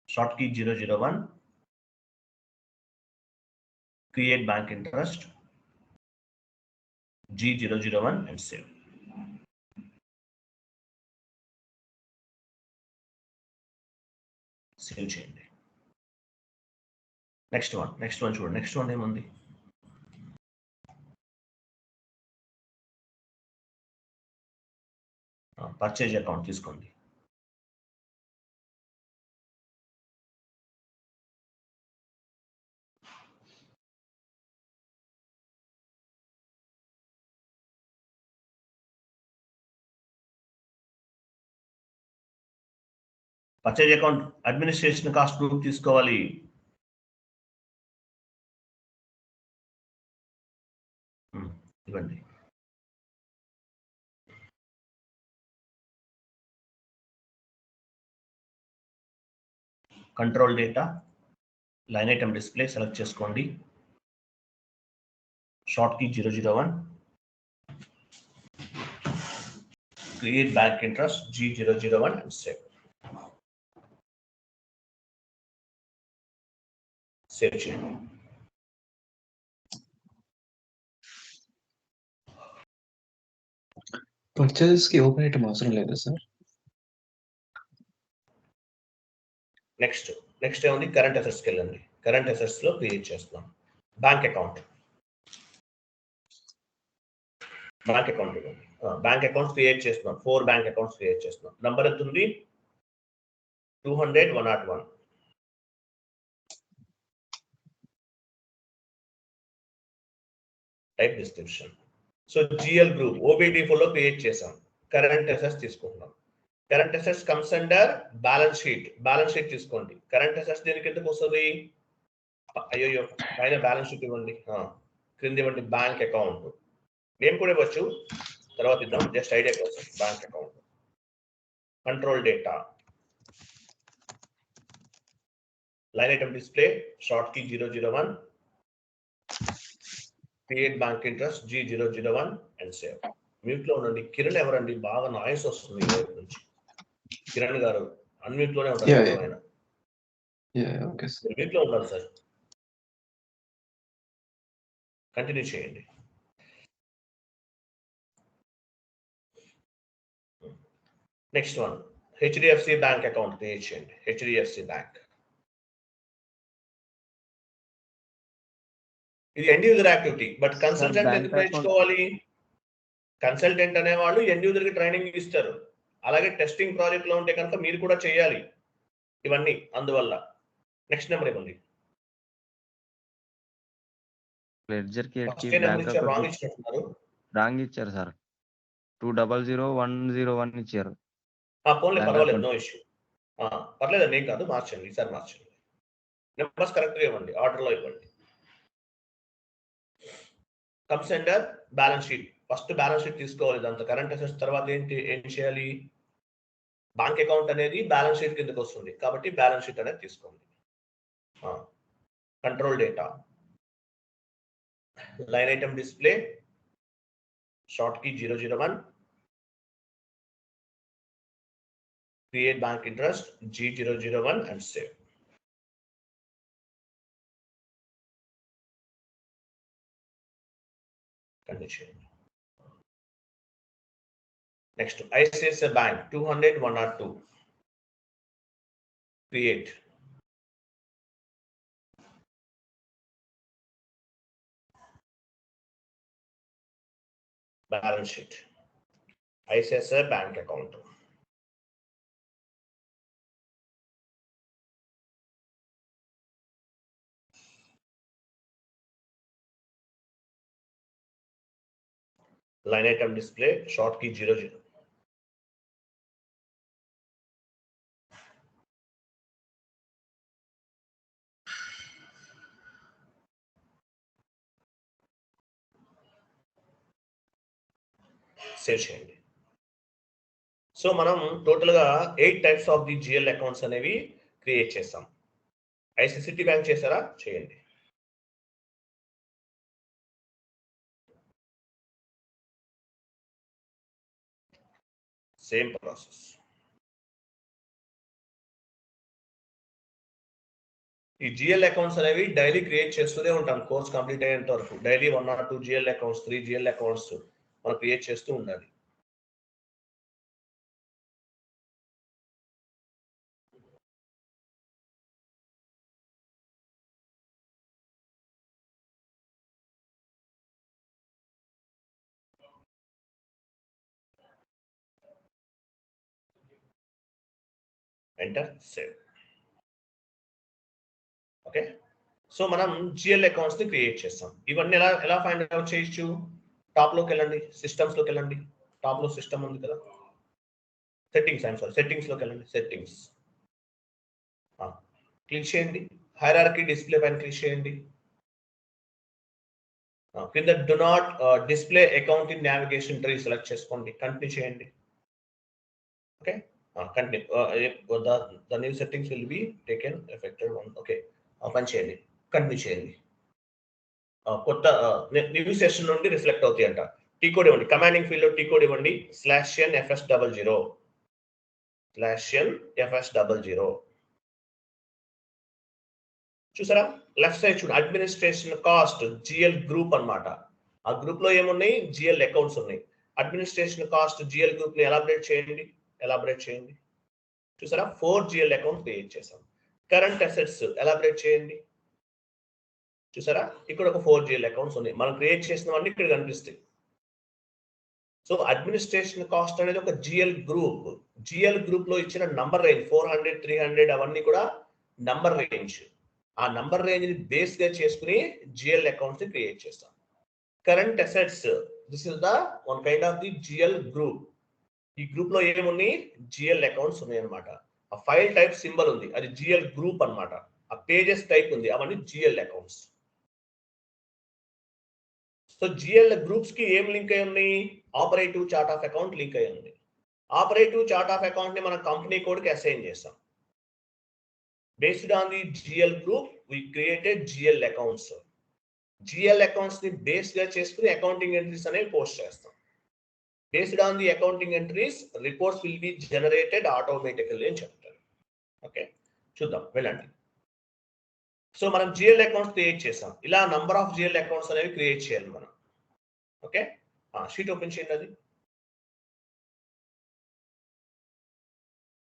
short key 001, create bank interest G001 and save. Save చేయండి. నెక్స్ట్ వన్ చూడండి. నెక్స్ట్ వన్ ఏముంది? పర్చేజ్ అకౌంట్ తీసుకోండి. Purchase account administration cost group తీసుకోవాలి. ఇవ్వండి. Control data, line item display select చేసుకోండి. Short key 001, create bank interest G001 and save. Save చేయండి. Purchases కి open item అవసరం లేదా సార్? నెక్స్ట్ ఏముంది? కరెంట్ అసెట్స్కి వెళ్ళండి. కరెంట్ అసెట్స్ లో క్రియేట్ చేస్తున్నాం బ్యాంక్ అకౌంట్ ఇవ్వండి. బ్యాంక్ అకౌంట్స్ క్రియేట్ చేస్తున్నాం. 4 బ్యాంక్ అకౌంట్స్ క్రియేట్ చేస్తున్నాం. నంబర్ ఎంత ఉంది? 200, 101. Type description. So GL group OBD4 లో క్రియేట్ చేసాం. కరెంట్ అసెట్స్ తీసుకుంటున్నాం. Current assets comes under balance sheet తీసుకోండి. కరెంట్ అసెట్స్ దీనికి ఎందుకు వస్తుంది? అయ్యో పైన బ్యాలెన్స్ షీట్ ఇవ్వండి, క్రింద ఇవ్వండి బ్యాంక్ అకౌంట్. నేమ్ కూడా ఇవ్వచ్చు, తర్వాత ఇద్దాం, జస్ట్ ఐడియా కోసం. Bank account, control data, line item display, short key 001, create bank interest G001 and save. Mute లో ఉండండి. కిరణ్ ఎవరండి? బాగా నాయిస్ వస్తుంది ఈ వైపు నుంచి. కిరణ్ గారు అన్మ్యూట్ లోనే ఉంటారు. మ్యూట్ లో ఉంటారు సార్. కంటిన్యూ చేయండి. Next one, HDFC bank account create చేయండి. HDFC bank. ఇది end user activity, but consultant ఎందుకు నేర్చుకోవాలి? కన్సల్టెంట్ అనేవాళ్ళు ఎండ్ యూజర్ కి ట్రైనింగ్ ఇస్తారు. అలాగే టెస్టింగ్ ప్రాజెక్ట్ లో ఉంటే కనుక మీరు కూడా చేయాలి ఇవన్నీ. అందువల్ల నెక్స్ట్ నెంబర్ ఏముంది? లెడ్జర్ కి రాంగ్ ఇచ్చారు సార్. 200,101 ఇచ్చారు. పోన్లే, పర్వాలేదు, నో ఇష్యూ. పర్లేదు, నేను కాదు, మార్చండి. ఈసారి మార్చండి. నెంబర్స్ కరెక్ట్ గా ఇవ్వండి, ఆర్డర్ లో ఇవ్వండి. Comes under balance sheet. First balance sheet తీసుకోవాలి. దాంతో కరెంట్ అసెట్స్ తర్వాత ఏం చేయాలి? బ్యాంక్ అకౌంట్ అనేది బ్యాలెన్స్ షీట్ కిందకి వస్తుంది కాబట్టి బ్యాలెన్స్ షీట్ అనేది తీసుకోండి. Control data, line item display, short key 001, create bank interest G001 and save. Condition. Next, ICICI Bank 200, 102. Create. Balance sheet. ICICI Bank account. Line item display, short key 00. Save చేయండి. So మనం total గా 8 types of the GL accounts అనేవి create చేస్తాం. ICICI bank చేశారా? చేయండి. Same process. ఈ GL accounts అనేవి daily create చేస్తూనే ఉంటాం. కోర్స్ కంప్లీట్ అయ్యేంత వరకు daily 1 or 2 GL accounts, 3 GL accounts మనం క్రియేట్ చేస్తూ ఉండాలి. Enter save. ఓకే, సో మనం జిఎల్ అకౌంట్స్ ని క్రియేట్ చేస్తాం. ఇవన్నీ ఎలా ఫైండ్ అవుట్ చేయొచ్చు? టాప్ లోకి వెళ్ళండి, సిస్టమ్స్ లోకి వెళ్ళండి. టాప్ లో సిస్టమ్ ఉంది కదా, సెట్టింగ్స్ లోకి వెళ్ళండి. సెట్టింగ్స్ క్లిక్ చేయండి. హైరార్కీ డిస్ప్లే పైన క్లిక్ చేయండి. కింద do not display account in navigation tree select చేసుకోండి. కంటిన్యూ చేయండి. Okay, continue. The new settings will be taken affected one. Okay, పని చేయండి, కంటిన్యూ చేయండి. కొత్త న్యూ సెషన్ నుండి రిఫ్లెక్ట్ అవుతాయి అంట. టీ కోడ్ ఇవ్వండి. కమాండింగ్ ఫీల్డ్ లో టీ కోడ్ ఇవ్వండి. /n/fs00 /n/fs00. చూసారా, లెఫ్ట్ సైడ్ చూడండి, అడ్మినిస్ట్రేషన్ కాస్ట్ జిఎల్ గ్రూప్ అన్నమాట. ఆ గ్రూప్ లో ఏమున్నాయి? జిఎల్ అకౌంట్స్ ఉన్నాయి. అడ్మినిస్ట్రేషన్ కాస్ట్ జిఎల్ గ్రూప్ ని ఎలాబరేట్ చేయండి. చూసారా, 4 జిఎల్ అకౌంట్ క్రియేట్ చేసాం. కరెంట్ అసెట్స్ ఎలాబరేట్ చేయండి. చూసారా, ఇక్కడ ఒక 4 జిఎల్ అకౌంట్స్ ఉన్నాయి. మనం క్రియేట్ చేసినవన్నీ ఇక్కడ కనిపిస్తాయి. సో అడ్మినిస్ట్రేషన్ కాస్ట్ అనేది ఒక జిఎల్ గ్రూప్ లో ఇచ్చిన నంబర్ రేంజ్ 400, 300 అవన్నీ కూడా నంబర్ రేంజ్. ఆ నంబర్ రేంజ్ ని బేస్ గా చేసుకుని జిఎల్ అకౌంట్స్ ని క్రియేట్ చేస్తాం. Current assets, this is the one kind of the GL group. ఈ గ్రూప్ లో ఏమున్నాయి? జిఎల్ అకౌంట్స్ ఉన్నాయి అనమాట. ఆ ఫైల్ టైప్ సింబల్ ఉంది, అది జిఎల్ గ్రూప్ అన్నమాట. ఆ పేజెస్ టైప్ ఉంది, అవన్నీ GL accounts. So GL groups కి ఏం లింక్ అయి ఉన్నాయి? Operative chart of account link అయి ఉంది. ఆపరేటివ్ చార్ట్ ఆఫ్ అకౌంట్ ని మనం కంపెనీ కోడ్ కి అసైన్ చేస్తాం. Based on the GL group we created GL accounts. GL accounts ని బేస్ గా చేసుకుని అకౌంటింగ్ ఎంట్రీస్ అనేవి పోస్ట్ చేస్తాం. Based on the accounting entries reports will be generated automatically అని చెప్తారు. ఓకే, చూద్దాం, వెళ్ళండి. సో మనం జిఎల్ అకౌంట్స్ క్రియేట్ చేసాం. ఇలా నంబర్ ఆఫ్ జిఎల్ అకౌంట్స్ అనేవి క్రియేట్ చేయాలి మనం. ఓకే, షీట్ ఓపెన్ చేయండి. అది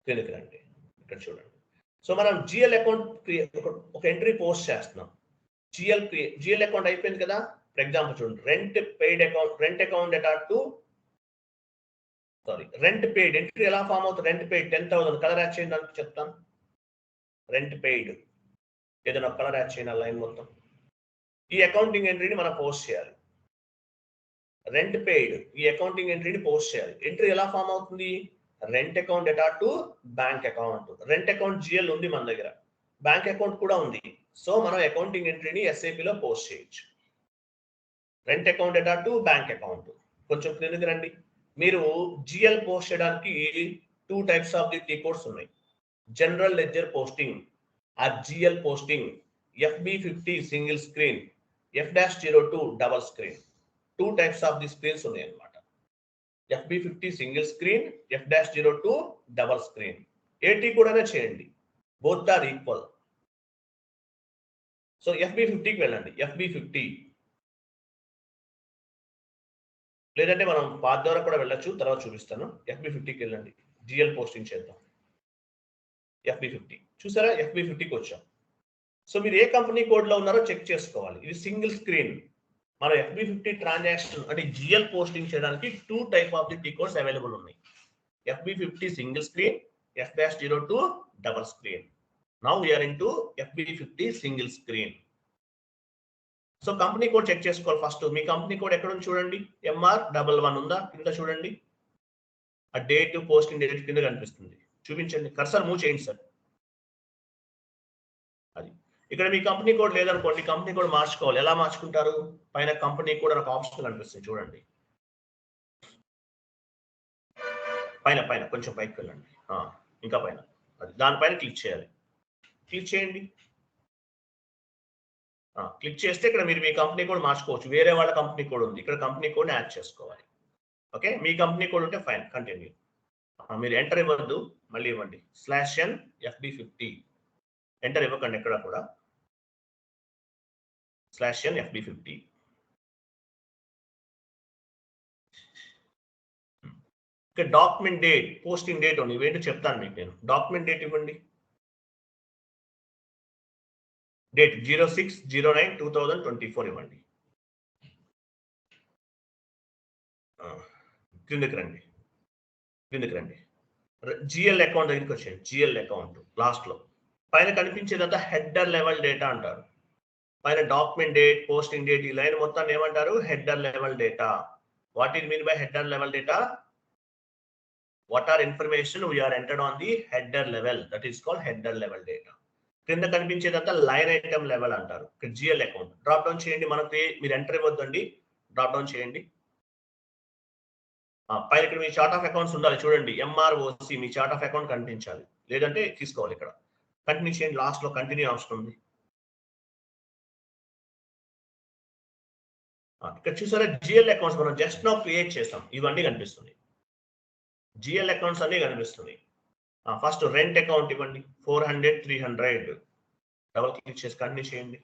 క్లియర్ రండి, ఇక్కడ చూడండి. సో మనం జిఎల్ అకౌంట్ ఒక ఎంట్రీ పోస్ట్ చేస్తున్నాం. జిఎల్ అకౌంట్ అయిపోయింది కదా. ఫర్ ఎగ్జాంపుల్ చూడండి, rent account rent paid entry ఎలా ఫామ్ అవుతుంది? Rent paid 10,000. కలర్ యాడ్ చేయండి అని చెప్తాను. రెంట్ పెయిడ్ ఏదైనా కలర్ యాడ్ చేయండి లైన్ మొత్తం. ఈ అకౌంటింగ్ ఎంట్రీని మనం పోస్ట్ చేయాలి. రెంట్ పెయిడ్ ఈ అకౌంటింగ్ ఎంట్రీని పోస్ట్ చేయాలి. ఎంట్రీ ఎలా ఫామ్ అవుతుంది? Rent account to bank account. Rent account GL ఉంది మన దగ్గర, బ్యాంక్ అకౌంట్ కూడా ఉంది. సో మనం అకౌంటింగ్ ఎంట్రీని SAP లో పోస్ట్ చేయొచ్చు. Rent account to bank account. కొంచెం క్రిందికి రండి. మీరు జిఎల్ పోస్ట్ చేయడానికి 2 types of the T codes ఉన్నాయి. జనరల్ లెడ్జర్ పోస్టింగ్, ఆ GL posting, FB50 single screen, F-02 double screen. 2 types of the screens ఉన్నాయి అన్నమాట. FB50 single screen, F-02 double screen. ఏటీ కూడా చేయండి, బోత్ ఆర్ ఈక్వల్. సో FB50కి వెళ్ళండి. FB50 లేదంటే మనం పాత్ ద్వారా కూడా వెళ్ళొచ్చు, తర్వాత చూపిస్తాను. FB50కి వెళ్ళండి, జిఎల్ పోస్టింగ్ చేద్దాం. FB50 చూసారా, FB50కి వచ్చాం. సో మీరు ఏ కంపెనీ కోడ్ లో ఉన్నారో చెక్ చేసుకోవాలి. ఇది సింగిల్ స్క్రీన్. మన FB50 ట్రాన్సాక్షన్ అంటే జిఎల్ పోస్టింగ్ చేయడానికి 2 type of the T codes available ఉన్నాయి. FB50 single screen, F-02 double screen. Now we are into FB50 single screen. So company code check చేసుకోవాలి. First మీ company కోడ్ ఎక్కడ ఉంది చూడండి. MR11 ఉందా? కింద చూడండి, ఆ డేట్ పోస్టింగ్ డేట్ కింద కనిపిస్తుంది. చూపించండి, కర్సర్ మూవ్ చేయండి సార్. అది ఇక్కడ మీ కంపెనీ కోడ్ లేదనుకోండి, కంపెనీ కోడ్ మార్చుకోవాలి. ఎలా మార్చుకుంటారు? పైన కంపెనీ కోడ్ ఒక ఆప్షన్ కనిపిస్తుంది చూడండి. పైన కొంచెం పైకి వెళ్ళండి, ఇంకా పైన. అది దానిపైన క్లిక్ చేయాలి. క్లిక్ చేయండి. క్లిక్ చేస్తే ఇక్కడ మీరు మీ కంపెనీ కోడ్ మార్చుకోవచ్చు. వేరే వాళ్ళ కంపెనీ కోడ్ ఉంది, ఇక్కడ కంపెనీ కోడ్ యాడ్ చేసుకోవాలి. ఓకే, మీ కంపెనీ కోడ్ ఉంటే ఫైన్, కంటిన్యూ. మీరు ఎంటర్ ఇవ్వద్దు, మళ్ళీ ఇవ్వండి. /n FB50 ఎంటర్ ఇవ్వకండి ఎక్కడ కూడా. /n FB50. ఇక్కడ డాక్యుమెంట్ డేట్, పోస్టింగ్ డేట్ ఉంది, ఇవేంటో చెప్తాను మీకు నేను. డాక్యుమెంట్ డేట్ ఇవ్వండి. డేట్ 06/09/2024 ఇవ్వండి. క్రిందకి రండి. జిఎల్ అకౌంట్ దగ్గరికి వచ్చేయండి. జిఎల్ అకౌంట్ లాస్ట్ లో పైన కనిపించేదంతా హెడర్ లెవెల్ డేటా అంటారు. పైన డాక్యుమెంట్ డేట్, పోస్టింగ్ డేట్, ఈ లైన్ మొత్తాన్ని ఏమంటారు? Header level data. What is mean by header level data? What are information we are entered on the header level, that is called header level data. కింద కనిపించేదంతా line item level అంటారు. GL account drop down చేయండి. మనకి మీరు enter ఇవ్వద్దండి, drop down చేయండి. పైన ఇక్కడ మీ chart of accounts ఉండాలి చూడండి. ఎంఆర్ఓసి మీ చార్ట్ ఆఫ్ అకౌంట్ కనిపించాలి, లేదంటే తీసుకోవాలి. ఇక్కడ కంటిన్యూ చేయండి, లాస్ట్ లో కంటిన్యూ ఆప్షన్ ఉంది. ఇక్కడ చూసారా జిఎల్ అకౌంట్స్ మనం జస్ట్ నౌ క్రియేట్ చేస్తాం. ఇవన్నీ కనిపిస్తుంది, జిఎల్ అకౌంట్స్ అన్ని కనిపిస్తున్నాయి. ఫస్ట్ రెంట్ అకౌంట్ ఇవ్వండి, 400, 300. డబుల్ క్లిక్ చేసి కంటిన్యూ చేయండి.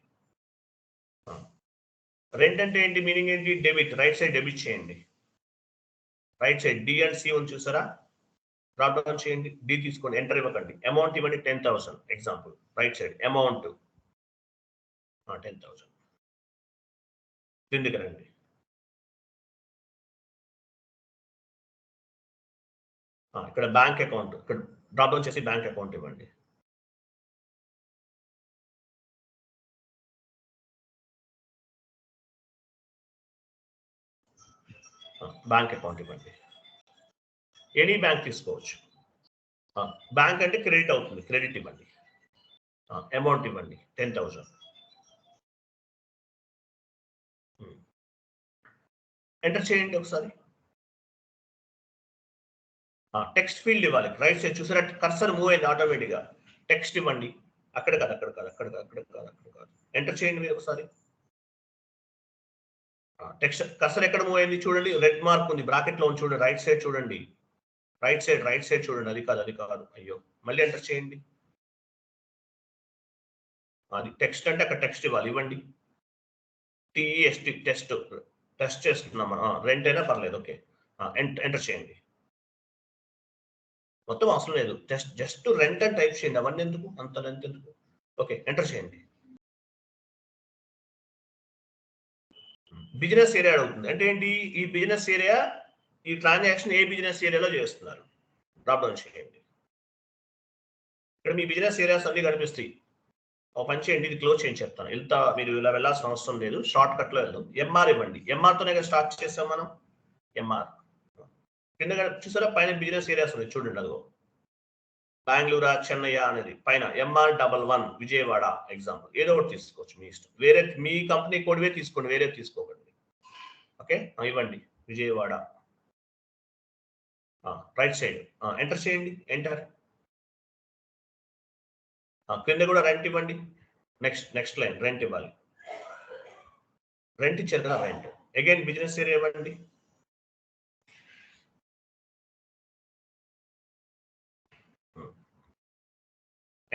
రెంట్ అంటే ఏంటి, మీనింగ్ ఏంటి? డెబిట్, రైట్ సైడ్ డెబిట్ చేయండి. Right side D and C ఉంది చూసారా, డ్రాప్ డౌన్ చేయండి. డి తీసుకోండి, ఎంటర్ ఇవ్వకండి. అమౌంట్ ఇవ్వండి 10,000 ఎగ్జాంపుల్. Right side amount 10,000. కిందికి రండి. ఇక్కడ బ్యాంక్ అకౌంట్, ఇక్కడ డ్రాప్ డౌన్ చేసి బ్యాంక్ అకౌంట్ ఇవ్వండి. బ్యాంక్ అకౌంట్ ఇవ్వండి. ఎనీ బ్యాంక్ తీసుకోవచ్చు. బ్యాంక్ అంటే క్రెడిట్ అవుతుంది, క్రెడిట్ ఇవ్వండి. అమౌంట్ ఇవ్వండి 10,000. ఎంటర్ చేయండి ఒకసారి. టెక్స్ట్ ఫీల్డ్ ఇవ్వాలి. రైట్ సైడ్ చూసారా కర్సర్ మూవ్ అయింది ఆటోమేటిక్గా. టెక్స్ట్ ఇవ్వండి. అక్కడ కాదు, అక్కడ కాదు, అక్కడ కాదు, అక్కడ కాదు, అక్కడ కాదు. ఎంటర్ చేయండి మీరు ఒకసారి. టెక్స్ట్ కర్సర్ ఎక్కడ మూవ్ అయింది చూడండి, రెడ్ మార్క్ ఉంది బ్రాకెట్ లో చూడండి. రైట్ సైడ్ చూడండి, రైట్ సైడ్ చూడండి. అది కాదు, అది కాదు. అయ్యో, మళ్ళీ ఎంటర్ చేయండి. అది టెక్స్ట్ అంటే అక్కడ టెక్స్ట్ ఇవ్వాలి. ఇవ్వండి. టిఎస్టి టెస్ట్ చేస్తున్నాం మనం. రెంట్ అయినా పర్లేదు. ఓకే, ఎంటర్ చేయండి. మొత్తం అవసరం లేదు, జస్ట్ రెంట్ అని టైప్ చేయండి. అవన్నీ ఎందుకు, అంత లెంత్ ఎందుకు? ఓకే, ఎంటర్ చేయండి. బిజినెస్ ఏరియా అడుగుతుంది. అంటే ఏంటి, ఈ బిజినెస్ ఏరియా, ఈ ట్రాన్సాక్షన్ ఏ బిజినెస్ ఏరియాలో చేస్తున్నారు? డ్రాప్ డౌన్ చేయండి. ఇక్కడ మీ బిజినెస్ ఏరియాస్ అన్ని కనిపిస్తాయి. ఒక పని చేయండి, ఇది క్లోజ్ చేయండి చెప్తాను. ఇంత మీరు ఇలా వెళ్ళాల్సిన అవసరం లేదు, షార్ట్ కట్ లో వెళ్దాం. ఎంఆర్ ఇవ్వండి. ఎంఆర్తోనే స్టార్ట్ చేస్తాం మనం. ఎంఆర్ కింద చూసారా పైన బిజినెస్ ఏరియాస్ ఉన్నాయి చూడండి. అదిగో బెంగళూరు, చెన్నై అనేది పైన. MR11 Vijayawada example. ఏదో ఒకటి తీసుకోవచ్చు, మీ ఇష్టం. వేరే మీ కంపెనీ కోడ్వే తీసుకోండి, వేరే తీసుకోకండి. ఓకే, ఇవ్వండి విజయవాడ. రైట్ సైడ్ ఎంటర్ చేయండి. ఎంటర్. కింద కూడా రెంట్ ఇవ్వండి. నెక్స్ట్ లైన్ రెంట్ ఇవ్వాలి. రెంట్ ఇచ్చారు కదా, రెంట్. అగైన్ బిజినెస్ ఏరియా ఇవ్వండి.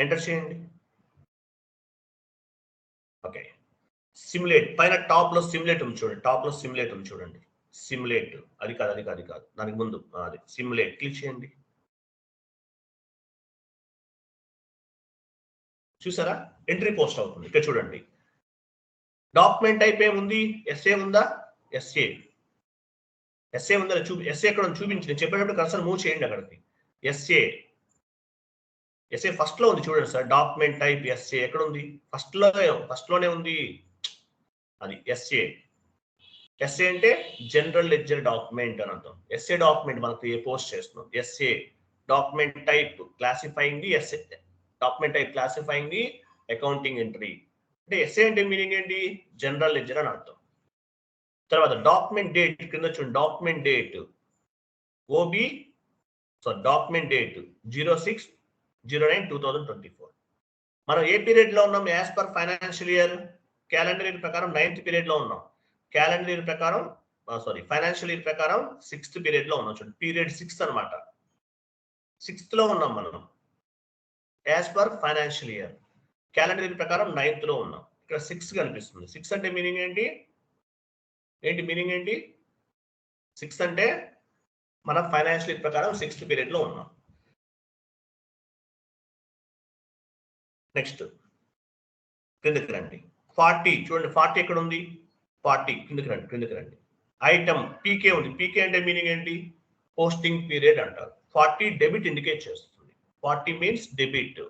ఎంటర్ చేయండి. ఓకే, సిమ్యులేట్ పైన టాప్ లో సిమ్యులేట్ ఉంది చూడండి. టాప్ లో సిమ్యులేట్ ఉంది చూడండి. సిమ్యులేట్, అది కాదు, అది కాదు, అది కాదు. దానికి ముందు అది సిమ్యులేట్ క్లిక్ చేయండి. చూసారా ఎంట్రీ పోస్ట్ అవుతుంది. ఇక్కడ చూడండి డాక్యుమెంట్ టైప్ ఏముంది, ఎస్ఏ ఉందా? ఎస్ఏ ఉందా? ఎస్ఏ ఎక్కడ చూపించి నేను చెప్పేటప్పుడు కర్సర్ మూవ్ చేయండి అక్కడికి. ఎస్ఏ ఫస్ట్ లో ఉంది చూడండి సార్. డాక్యుమెంట్ టైప్ ఎస్ఏ ఎక్కడ ఉంది? ఫస్ట్ లోనే ఉంది. అది ఎస్ఏ అంటే జనరల్ లెడ్జర్ డాక్యుమెంట్ అని అర్థం. ఎస్ఏ డాక్యుమెంట్ మనకు పోస్ట్ చేస్తున్నాం. SA document type classifying the SA, document type classifying the accounting entry. అంటే ఎస్ఏ అంటే మీనింగ్ ఏంటి? జనరల్ లెడ్జర్ అని అర్థం. తర్వాత డాక్యుమెంట్ డేట్ కింద చూడండి. Document date OB, document date 06/09/2024. మనం ఏ పీరియడ్ లో ఉన్నాం? As per financial year calendar year ప్రకారం 9th పీరియడ్ లో ఉన్నాం. క్యాలెండర్ ఇయర్ ప్రకారం ఫైనాన్షియల్ ఇయర్ ప్రకారం 6th పీరియడ్ లో ఉన్నాం. చూడండి పీరియడ్ 6 అనమాట. 6th లో ఉన్నాం మనం as per financial year. Calendar year ప్రకారం 9th లో ఉన్నాం. ఇక్కడ 6 కనిపిస్తుంది. 6 అంటే మీనింగ్ ఏంటి? మీనింగ్ ఏంటి? 6 అంటే మనం ఫైనాన్షియల్ ఇయర్ ప్రకారం 6th పీరియడ్ లో ఉన్నాం. నెక్స్ట్ కిందకి రండి. 40 చూడండి. 40 ఎక్కడ ఉంది? 40 కిందకి రండి. ఐటమ్ పీకే ఉంది. పీకే అంటే మీనింగ్ ఏంటి? పోస్టింగ్ పీరియడ్ అంటారు. 40 డెబిట్ ఇండికేట్ చేస్తుంది. 40 means debit.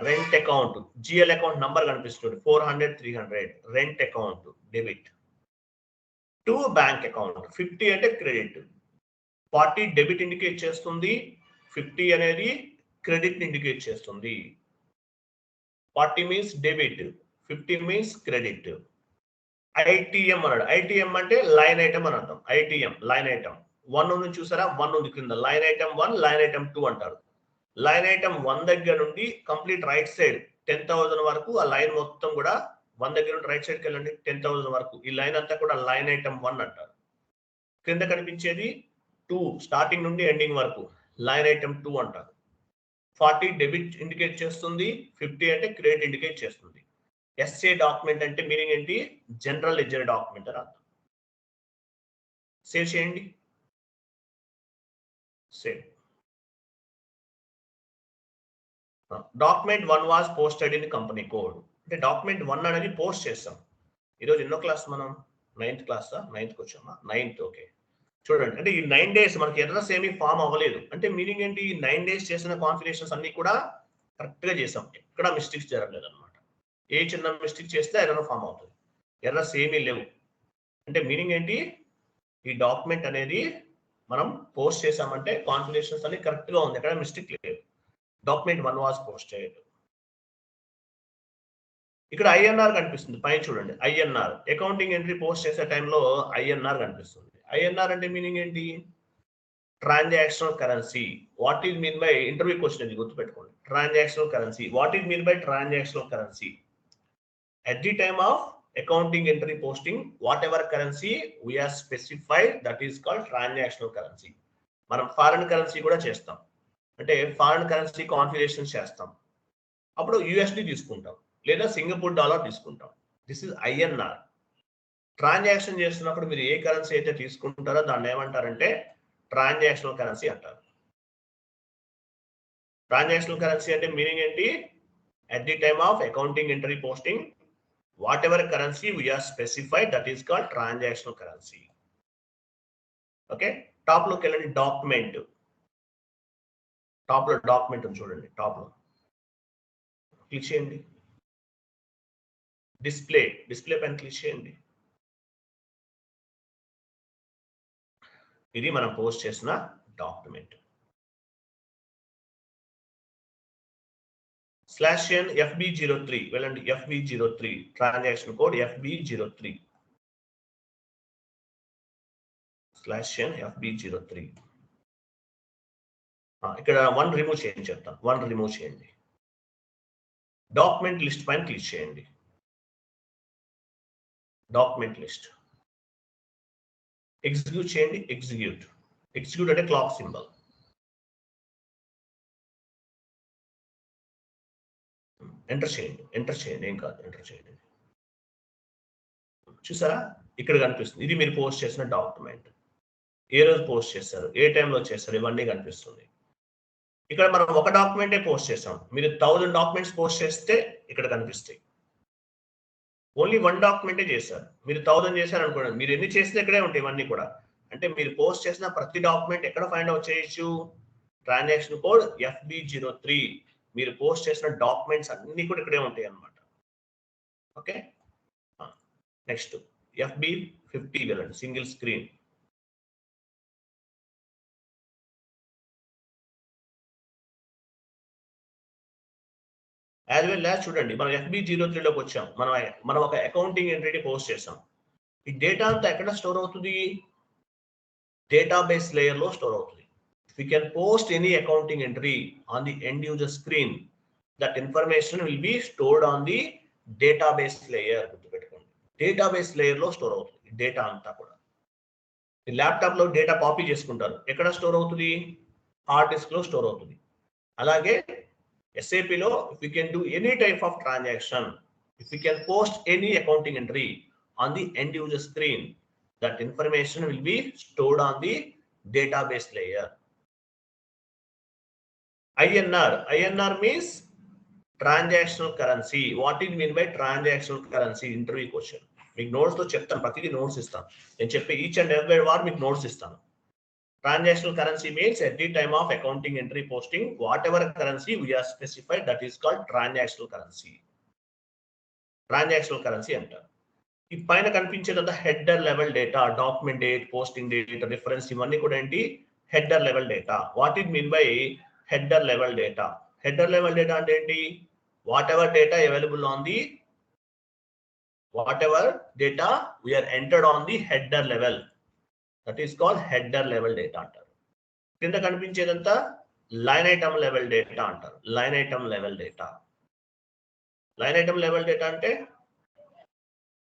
Rent account, GL account number కనిపిస్తుంది 400 300 rent account debit. 2 bank account 50 అంటే క్రెడిట్. 40 డెబిట్ ఇండికేట్ చేస్తుంది, 50 అనేది క్రెడిట్ ఇండికేట్ చేస్తుంది. 40 means debit, 50 means credit. ITM అన్నాడు. ఐటీఎం అంటే లైన్ ఐటమ్ అని అర్థం. ఐటీఎం లైన్ ఐటమ్ 1 ఉంది చూసారా, 1 ఉంది కింద. లైన్ ఐటమ్ 1, లైన్ ఐటమ్ 2 అంటారు. లైన్ ఐటమ్ 1 దగ్గర నుండి కంప్లీట్ రైట్ సైడ్ 10,000 వరకు ఆ లైన్ మొత్తం కూడా 1 దగ్గర నుండి రైట్ సైడ్కి వెళ్ళండి 10,000 వరకు. ఈ లైన్ అంతా కూడా లైన్ ఐటమ్ 1 అంటారు. కింద కనిపించేది 2 స్టార్టింగ్ నుండి ఎండింగ్ వరకు లైన్ ఐటమ్ 2 అంటారు. 40 డెబిట్ ఇండికేట్ చేస్తుంది, 50 అంటే క్రెడిట్ ఇండికేట్ చేస్తుంది. ఎస్ఏ డాక్యుమెంట్ అంటే మీనింగ్ ఏంటి? జనరల్ లెడ్జర్ డాక్యుమెంట్ అని అర్థం. సేవ్ చేయండి. Save. Document 1 was posted in company code. అంటే డాక్యుమెంట్ 1 అనేది పోస్ట్ చేస్తాం. ఈరోజు ఎన్నో క్లాస్ మనం? 9th క్లాసా? 9th వచ్చామా? 9th. ఓకే, చూడండి. అంటే ఈ 9 days మనకి ఎర్రర్స్ ఏమీ ఫామ్ అవ్వలేదు. అంటే మీనింగ్ ఏంటి? 9 days చేసిన కాన్ఫిగరేషన్స్ అన్ని కూడా కరెక్ట్ గా చేసాం, ఎక్కడ మిస్టేక్స్ జరగలేదు అనమాట. ఏ చిన్న మిస్టేక్ చేస్తే ఎర్రర్ ఫామ్ అవుతుంది. ఎర్రర్స్ ఏమీ లేవు. అంటే మీనింగ్ ఏంటి? ఈ డాక్యుమెంట్ అనేది మనం పోస్ట్ చేసామంటే కాన్ఫిగరేషన్స్ అన్ని కరెక్ట్ గా ఉంది, ఎక్కడ మిస్టేక్ లేదు. Document 1 was posted. ఇక్కడ ఐఎన్ఆర్ కనిపిస్తుంది పైన చూడండి. ఐఎన్ఆర్ అకౌంటింగ్ ఎంట్రీ పోస్ట్ చేసే టైంలో ఐఎన్ఆర్ కనిపిస్తుంది. ఐఎన్ఆర్ అంటే మీనింగ్ ఏంటి? Transactional currency. What is mean by interview question ఇది గుర్తుపెట్టుకోండి. Transactional currency. What is mean by transactional currency? At the time of accounting entry posting, whatever currency we have specified, that is called transactional currency. మనం foreign currency కూడా చేస్తాం, అంటే foreign currency configuration చేస్తాం. అప్పుడు USD తీసుకుంటాం లేదా Singapore dollar తీసుకుంటాం. This is INR. Transaction చేస్తున్నప్పుడు మీరు ఏ కరెన్సీ అయితే తీసుకుంటారో దాన్ని ఏమంటారంటే ట్రాన్సాక్షనల్ కరెన్సీ అంటారు. ట్రాన్సాక్షనల్ కరెన్సీ అంటే మీనింగ్ ఏంటి? At the time of accounting entry posting, whatever currency we have specified, that is called transactional currency. Okay, top లోకి వెళ్ళండి. డాక్యుమెంట్ టాప్ లో డాక్యుమెంట్ ఉంది చూడండి. టాప్ లో క్లిక్ చేయండి. డిస్ప్లే పైన క్లిక్ చేయండి. ఇది మనం పోస్ట్ చేసిన డాక్యుమెంట్. /n FB03 వెళ్ళండి. FB03 transaction code FB03 /n FB03. ఇక్కడ 1 రిమూవ్ చేయండి చెప్తాను. 1 రిమూవ్ చేయండి. డాక్యుమెంట్ లిస్ట్ పైన క్లిక్ చేయండి. డాక్యుమెంట్ లిస్ట్ ఎగ్జిక్యూట్ చేయండి. ఎగ్జిక్యూట్ అంటే క్లాక్ సింబల్. ఎంటర్ చేయండి. ఏం కాదు, ఎంటర్ చేయండి. చూసారా, ఇక్కడ కనిపిస్తుంది. ఇది మీరు పోస్ట్ చేసిన డాక్యుమెంట్. ఏ రోజు పోస్ట్ చేస్తారు, ఏ టైంలో చేస్తారు, ఇవన్నీ కనిపిస్తుంది. ఇక్కడ మనం ఒక డాక్యుమెంటే పోస్ట్ చేసాం. మీరు 1000 డాక్యుమెంట్స్ పోస్ట్ చేస్తే ఇక్కడ కనిపిస్తాయి. ఓన్లీ 1 డాక్యుమెంటే చేశారు. మీరు 1000 చేశారు అనుకోండి, మీరు ఎన్ని చేస్తే ఇక్కడే ఉంటాయి ఇవన్నీ కూడా. అంటే మీరు పోస్ట్ చేసిన ప్రతి డాక్యుమెంట్ ఎక్కడ ఫైండ్ అవుట్ చేయొచ్చు? Transaction code FB03. మీరు పోస్ట్ చేసిన డాక్యుమెంట్స్ అన్ని కూడా ఇక్కడే ఉంటాయి అన్నమాట. ఓకే, నెక్స్ట్ FB50 వెళ్ళండి. Single screen. As well as చూడండి, మనం FB03లోకి వచ్చాం. మనం ఒక అకౌంటింగ్ ఎంట్రీని పోస్ట్ చేసాం. ఈ డేటా అంతా ఎక్కడ స్టోర్ అవుతుంది? డేటాబేస్ లేయర్ లో స్టోర్ అవుతుంది. We can post any accounting entry on the end user screen, that information will be stored on the database layer. గుర్తుపెట్టుకోండి, డేటాబేస్ లేయర్ లో స్టోర్ అవుతుంది డేటా అంతా కూడా. ల్యాప్టాప్ లో డేటా కాపీ చేసుకుంటారు, ఎక్కడ స్టోర్ అవుతుంది? హార్డ్ డిస్క్ లో స్టోర్ అవుతుంది. అలాగే SAP లో if we can do any type of transaction, if we can post any accounting entry on the end user screen, that information will be stored on the database layer. INR means transactional currency. What is mean by transactional currency? Interview question. మీకు notes లో చెప్తాను, ప్రతిదీ notes ఇస్తాను. నేను చెప్పే each and every war మీకు notes ఇస్తాను. Transactional currency means at the time of accounting entry posting, whatever currency we are specified, that is called transactional currency. Transactional currency అంటారు. ఈ పైన కనిపించేదంతా header level data, document date, posting date, reference, ఇవన్నీ కూడా ఏంటి header level data. What it mean by header level data? Header level data అంటే ఏంటి? Whatever data available on the whatever data we are entered on the header level, that is called header level data అంటారు. కింద కనిపించేదంతా line item level data అంటారు. Line item level data. Line item level data అంటే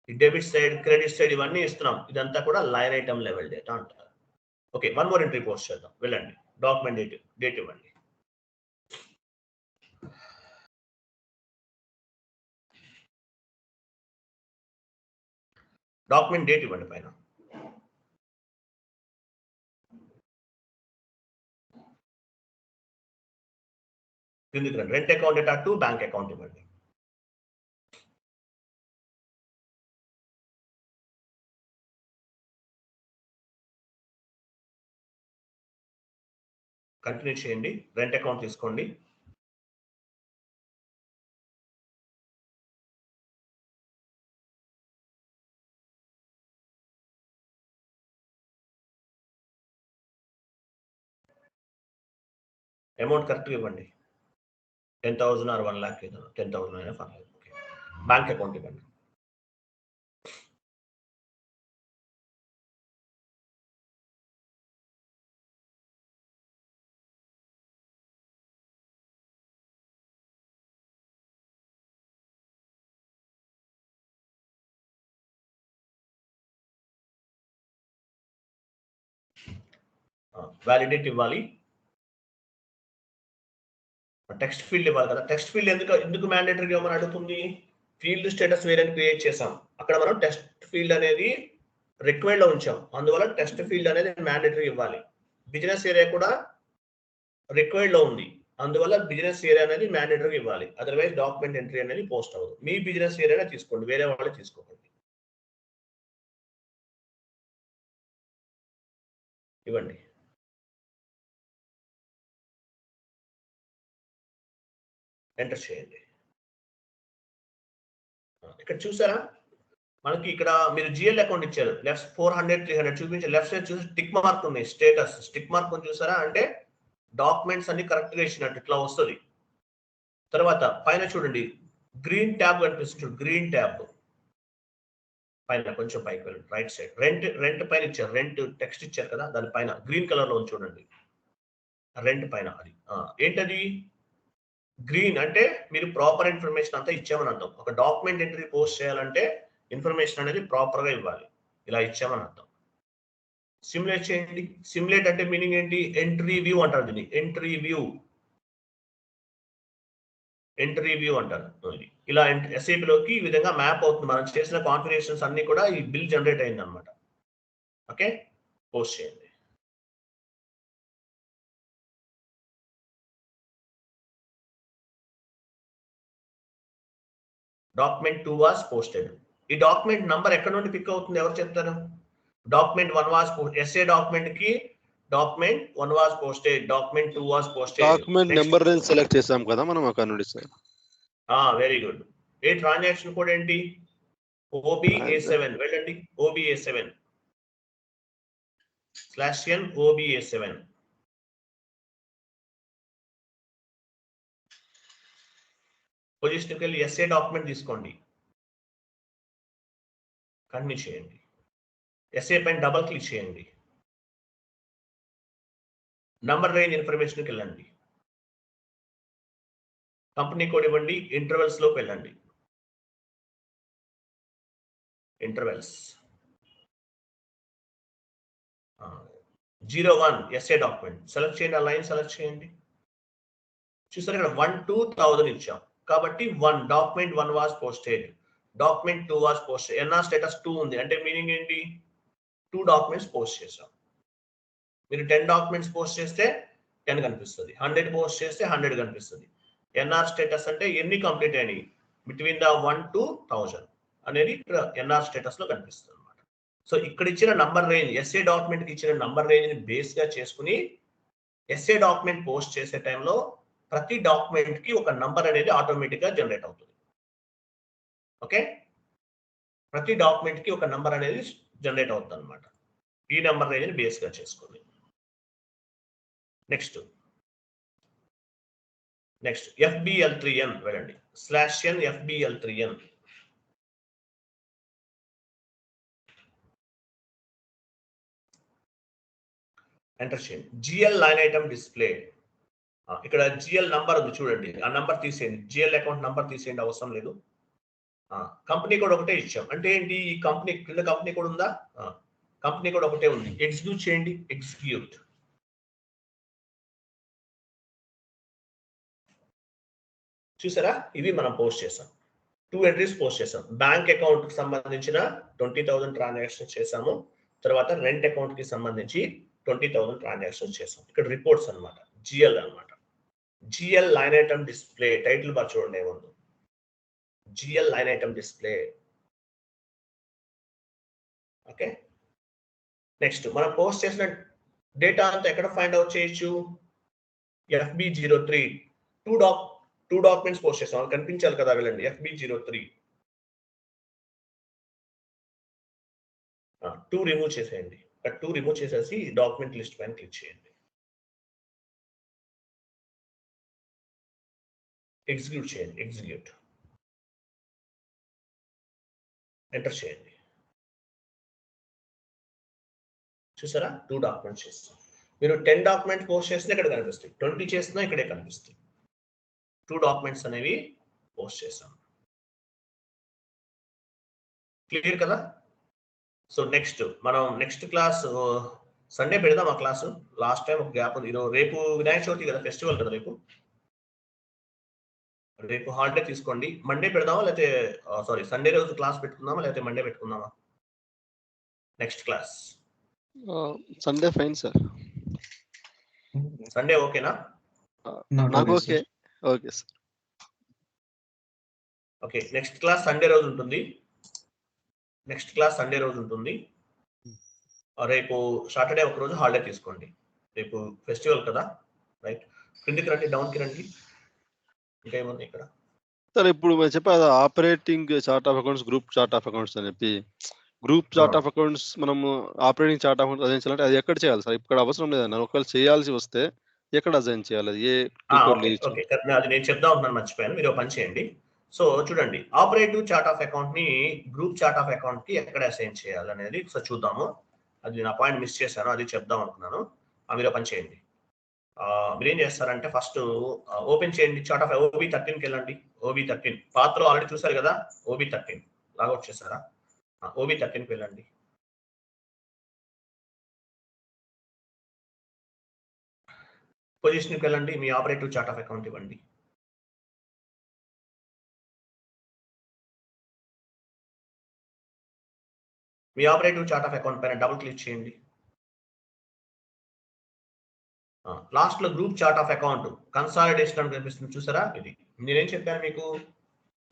debit side, credit side ఇవన్నీ ఇస్తున్నాం, ఇదంతా కూడా line item level data అంటారు. Okay, one more entry post చేద్దాం. వెళ్ళండి, డాక్యుమెంట్ డేట్ ఇవ్వండి. డాక్యుమెంట్ డేట్ ఇవ్వండి పైన. కిందికి రండి. Rent account data to bank account ఇవ్వండి. కంటిన్యూ చేయండి. రెంట్ అకౌంట్ తీసుకోండి. అమౌంట్ కరెక్ట్గా ఇవ్వండి. 10,000 or 1 lakh, 10,000 అయినా పర్లేదు. ఓకే, బ్యాంక్ అకౌంట్ ఇవ్వండి. వ్యాలిడేట్ ఇవ్వాలి. టెక్స్ట్ ఫీల్డ్ ఇవ్వాలి కదా. టెక్స్ట్ ఫీల్డ్ ఎందుకు మ్యాండేటరీగా మనం అడుగుతుంది? ఫీల్డ్ స్టేటస్ వేరే క్రియేట్ చేసాం, అక్కడ మనం టెక్స్ట్ ఫీల్డ్ అనేది రిక్వైర్డ్ లో ఉంచాం, అందువల్ల టెక్స్ట్ ఫీల్డ్ అనేది మ్యాండేటరీ ఇవ్వాలి. బిజినెస్ ఏరియా కూడా రిక్వైర్డ్ లో ఉంది, అందువల్ల బిజినెస్ ఏరియా అనేది మ్యాండేటరీ ఇవ్వాలి. అదర్వైజ్ డాక్యుమెంట్ ఎంట్రీ అనేది పోస్ట్ అవ్వదు. మీ బిజినెస్ ఏరియానే తీసుకోండి, వేరే వాళ్ళు తీసుకోకండి. ఇవ్వండి. ఎంటర్ చేయండి. ఇక్కడ చూసారా, మనకి ఇక్కడ మీరు జిఎల్ అకౌంట్ ఇచ్చారు. లెఫ్ట్ 400, 300 చూపించారు. లెఫ్ట్ సైడ్ చూసి టిక్ మార్క్ ఉన్నాయి, స్టేటస్ టిక్ మార్క్ చూసారా, అంటే డాక్యుమెంట్స్ అన్ని కరెక్ట్ గా ఇచ్చినట్టు ఇట్లా వస్తుంది. తర్వాత పైన చూడండి, గ్రీన్ ట్యాబ్ కనిపిస్తుంది. చూడు, గ్రీన్ ట్యాబ్ పైన కొంచెం పైకి వెళ్ళండి, రైట్ సైడ్. రెంట్ పైన ఇచ్చారు, రెంట్ టెక్స్ట్ ఇచ్చారు కదా, దాని పైన గ్రీన్ కలర్ లో చూడండి, రెంట్ పైన. అది ఏంటది? గ్రీన్ అంటే మీరు ప్రాపర్ ఇన్ఫర్మేషన్ అంతా ఇచ్చామని అర్థం. ఒక డాక్యుమెంట్ ఎంట్రీ పోస్ట్ చేయాలంటే ఇన్ఫర్మేషన్ అనేది ప్రాపర్ గా ఇవ్వాలి, ఇలా ఇచ్చామని అర్థం. సిమ్యులేట్ చేయండి. సిమ్యులేట్ అంటే మీనింగ్ ఏంటి? ఎంట్రీ వ్యూ అంటారు దీన్ని. ఎంట్రీ వ్యూ అంటారు. ఇలా ఎస్ఏపి లోకి ఈ విధంగా మ్యాప్ అవుతుంది. మనం చేసిన కాన్ఫిగరేషన్స్ అన్ని కూడా ఈ బిల్ జనరేట్ అయింది అనమాట. ఓకే, పోస్ట్ చేయండి. Document 2 was posted. ఈ డాక్యుమెంట్ నంబర్ ఎక్కడ నుండి పిక్ అవుతుంది, ఎవరు చెప్తారు? డాక్యుమెంట్ 1 వాస్ ఎస్ఏ డాక్యుమెంట్ కి document 1 was posted, document 2 was posted. Document number select చేసాం కదా మనం అక్కడ నుండి సార్. Very good. ఏ ట్రాన్సాక్షన్ కోడ్ ఏంటి? OBA7. వెళ్ళండి, OBA7 /n OBA7. పొజిషన్కి వెళ్ళి ఎస్ఏ డాక్యుమెంట్ తీసుకోండి, కంటిన్యూ చేయండి. ఎస్ఏ పైన డబల్ క్లిక్ చేయండి. నంబర్ రేంజ్ ఇన్ఫర్మేషన్కి వెళ్ళండి. కంపెనీ కోడ్ ఇవ్వండి. ఇంటర్వెల్స్ లోకి వెళ్ళండి. ఇంటర్వెల్స్ 01 ఎస్ఏ డాక్యుమెంట్ సెలెక్ట్ చేయండి. ఆ లైన్ సెలెక్ట్ చేయండి. చూసారు ఇక్కడ 1 to 1000 ఇచ్చాం కాబట్టి 1 document 1 was posted, document 2 was posted. NR status 2 ఉంది అంటే మీనింగ్ ఏంటి? 2 డాక్యుమెంట్స్ పోస్ట్ చేసాం. మీరు 10 డాక్యుమెంట్స్ పోస్ట్ చేస్తే 10 కనిపిస్తుంది, 100 పోస్ట్ చేస్తే 100 కనిపిస్తుంది. ఎన్ఆర్ స్టేటస్ అంటే ఎన్ని కంప్లీట్ అయినాయి, బిట్వీన్ ద 1 to 1000 అనేది ఇక్కడ ఎన్ఆర్ స్టేటస్ లో కనిపిస్తుంది అనమాట. సో ఇక్కడ ఇచ్చిన నంబర్ రేంజ్ ఎస్ఏ డాక్యుమెంట్ కి ఇచ్చిన నంబర్ రేంజ్ ని బేస్ గా చేసుకుని ఎస్ఏ డాక్యుమెంట్ పోస్ట్ చేసే టైంలో ప్రతి డాక్యుమెంట్ కి ఒక నంబర్ అనేది ఆటోమేటిక్ గా జనరేట్ అవుతుంది. ఓకే, ప్రతి డాక్యుమెంట్ కి ఒక నంబర్ అనేది జనరేట్ అవుతుంది అనమాట. ఈ నంబర్ రేంజ్ ని బేస్ గా చేసుకుంది. నెక్స్ట్ FBL3N వెళ్ళండి. /n FBL3N. ఎంటర్ చేయండి. GL line item display. ఇక్కడ GL నంబర్ ఉంది చూడండి, ఆ నంబర్ తీసేయండి. GL అకౌంట్ నంబర్ తీసేయండి, అవసరం లేదు. కంపెనీ కోడ్ ఒకటే ఇచ్చాం. అంటే ఏంటి, ఈ కంపెనీ కింద కంపెనీ కోడ్ ఉందా? కంపెనీ కోడ్ ఒకటే ఉంది. ఎగ్జిక్యూట్ చేయండి. ఎగ్జిక్యూట్. చూసారా, ఇవి మనం పోస్ట్ చేసాం. 2 ఎంట్రీస్ పోస్ట్ చేసాం. బ్యాంక్ అకౌంట్ కి సంబంధించిన 20,000 ట్రాన్సాక్షన్ చేసాము. తర్వాత రెంట్ అకౌంట్ కి సంబంధించి 20,000 ట్రాన్సాక్షన్ చేసాం. ఇక్కడ రిపోర్ట్స్ అన్నమాట, GL అన్నమాట. GL line item display. Title bar చూడండి ఏముంది, GL line item display. Okay, next మనం పోస్ట్ చేసిన డేటా అంతా ఎక్కడ ఫైండ్ అవుట్ చేయొచ్చు? FB03 టూ డాక్యుమెంట్స్ పోస్ట్ చేసాం, అది కనిపించాలి కదా, వెళ్ళండి. FB03 2 రిమూవ్ చేసేయండి. 2 రిమూవ్ చేసేసి డాక్యుమెంట్ లిస్ట్ పైన క్లిక్ చేయండి. ఎగ్జిక్యూట్ చేయండి. ఎగ్జిక్యూట్. ఎంటర్ చేయండి. చూసారా, 2 డాక్యుమెంట్స్ చేస్తాం. మీరు 10 డాక్యుమెంట్ పోస్ట్ చేస్తే ఇక్కడ కనిపిస్తాయి, 20 చేసినా ఇక్కడే కనిపిస్తాయి. 2 డాక్యుమెంట్స్ అనేవి పోస్ట్ చేస్తాం. క్లియర్ కదా? సో మనం నెక్స్ట్ క్లాస్ సండే పెడదాం. ఆ క్లాసు లాస్ట్ టైం ఒక గ్యాప్ ఉంది. రేపు వినాయక చవితి కదా, ఫెస్టివల్ కదా, రేపు హాలిడే తీసుకోండి. మండే పెడదామా, లేకపోతే సండే రోజు క్లాస్ పెట్టుకుందామా, లేకపోతే మండే పెట్టుకుందామా? Next class Sunday fine sir. Sunday ఓకేనా? నాకు okay. Okay sir. Okay, next class Sunday రోజు ఉంటుంది. రేపు సాటర్డే ఒక రోజు హాలిడే తీసుకోండి. రేపు ఫెస్టివల్ కదా, రైట్? కిందికి రండి, డౌన్కి రండి. ఇంకా ఏముంది ఇక్కడ సార్? ఇప్పుడు మేము చెప్పేది operating chart of accounts, group chart of accounts అని చెప్పి. గ్రూప్ చార్ట్ ఆఫ్ అకౌంట్స్ మనము operating chart of accounts assign చేయాలంటే అది ఎక్కడ చేయాలి సార్? ఇక్కడ అవసరం లేదన్నారు. ఒకవేళ చేయాల్సి వస్తే ఎక్కడ అసైన్ చేయాలి? అది ఏ అది నేను చెప్దాం అనుకున్నాను, మర్చిపోయాను. మీరు పని చేయండి. సో చూడండి, ఆపరేటివ్ చార్ట్ ఆఫ్ అకౌంట్ ని గ్రూప్ చార్ట్ ఆఫ్ అకౌంట్ కి ఎక్కడ అసైన్ చేయాలి అనేది ఒకసారి చూద్దాము. అది నా పాయింట్ మిస్ చేశాను, అది చెప్దాం అనుకున్నాను. మీరు పని చేయండి. మీరు ఏం చేస్తారంటే ఫస్ట్ ఓపెన్ చేయండి. చార్ట్ ఆఫ్ OB13కి వెళ్ళండి. OB13 పాత్రలో ఆల్రెడీ చూసారు కదా, OB13 లాగౌట్ చేశారా? OB13కి వెళ్ళండి. పొజిషన్కి వెళ్ళండి. మీ ఆపరేటివ్ చార్ట్ ఆఫ్ అకౌంట్ ఇవ్వండి. మీ ఆపరేటివ్ చార్ట్ ఆఫ్ అకౌంట్ పైన డబుల్ క్లిక్ చేయండి. లాస్ట్ లో group chart of account consolidation అని కనిపిస్తుంది, చూసారా? ఇది నేనేం చెప్పాను మీకు,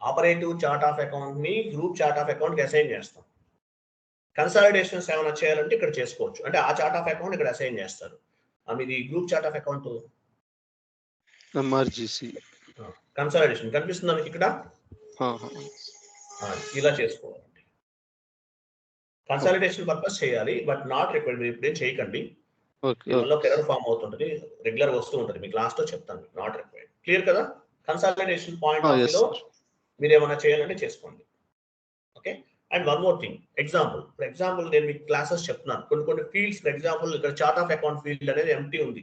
ఆపరేటివ్ చార్ట్ ఆఫ్ అకౌంట్ ని గ్రూప్ చార్ట్ ఆఫ్ అకౌంట్ కి అసైన్ చేస్తాం. కన్సాలిడేషన్స్ ఏమైనా చేయాలంటే ఇక్కడ చేసుకోవచ్చు. అంటే ఆ చార్ట్ ఆఫ్ అకౌంట్ ఇక్కడ అసైన్ చేస్తారు. మీది group chart of account MRGC consolidation కనిపిస్తుందా మీకు ఇక్కడ? ఇలా చేసుకోవాలండి. కన్సాలిడేషన్ పర్పస్ చేయాలి, బట్ నాట్ రిక్వైర్డ్. మీరు ఇప్పుడేం చేయకండి, ఎర్రర్ ఫామ్ అవుతుంటది, రెగ్యులర్ వస్తూ ఉంటుంది. మీకు లాస్ట్ లో చెప్తాను, నాట్ రిక్వైర్డ్. క్లియర్ కదా? కన్సాలిడేషన్ పాయింట్ ఆఫ్ వ్యూలో మీరు ఏమైనా చేయాలంటే చేసుకోండి. Okay, and one more thing, example. For example నేను మీకు క్లాసెస్ చెప్తున్నాను, కొన్ని ఫీల్డ్స్. ఫర్ ఎగ్జాంపుల్ ఇక్కడ చార్ట్ ఆఫ్ అకౌంట్ ఫీల్డ్ అనేది ఎంటీ ఉంది,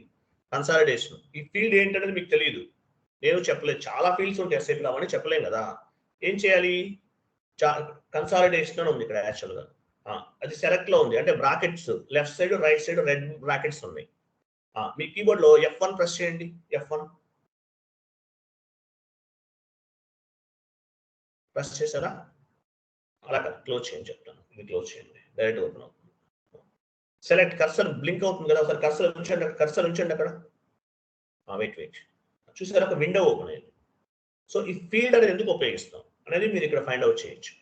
కన్సాలిడేషన్. ఈ ఫీల్డ్ ఏంటనేది మీకు తెలియదు, నేను చెప్పలేదు. చాలా ఫీల్డ్స్ ఉంటాయి SAP లో, అవన్నీ చెప్పలేం కదా. ఏం చేయాలి? కన్సాలిడేషన్ అని ఉంది ఇక్కడ యాక్చువల్ గా. అది సెలెక్ట్ లో ఉంది, అంటే brackets left side right side red brackets ఉన్నాయి. మీ కీబోర్డ్ లో F1 ప్రెస్ చేయండి. F1 ప్రెస్ చేశారా? అలా క్లోజ్ చేయండి, చెప్తాను. ఇది క్లోజ్ చేయండి, డైరెక్ట్ ఓపెన్ అవుతుంది. సెలెక్ట్ కర్సర్ బ్లింక్ అవుతుంది కదా, ఒకసారి కర్సర్ ఉంచండి అక్కడ. వెయిట్ చూసారా, ఒక విండో ఓపెన్ అయింది. సో ఈ ఫీల్డ్ అనేది ఎందుకు ఉపయోగిస్తాం అనేది మీరు ఇక్కడ ఫైండ్ అవుట్ చేయొచ్చు.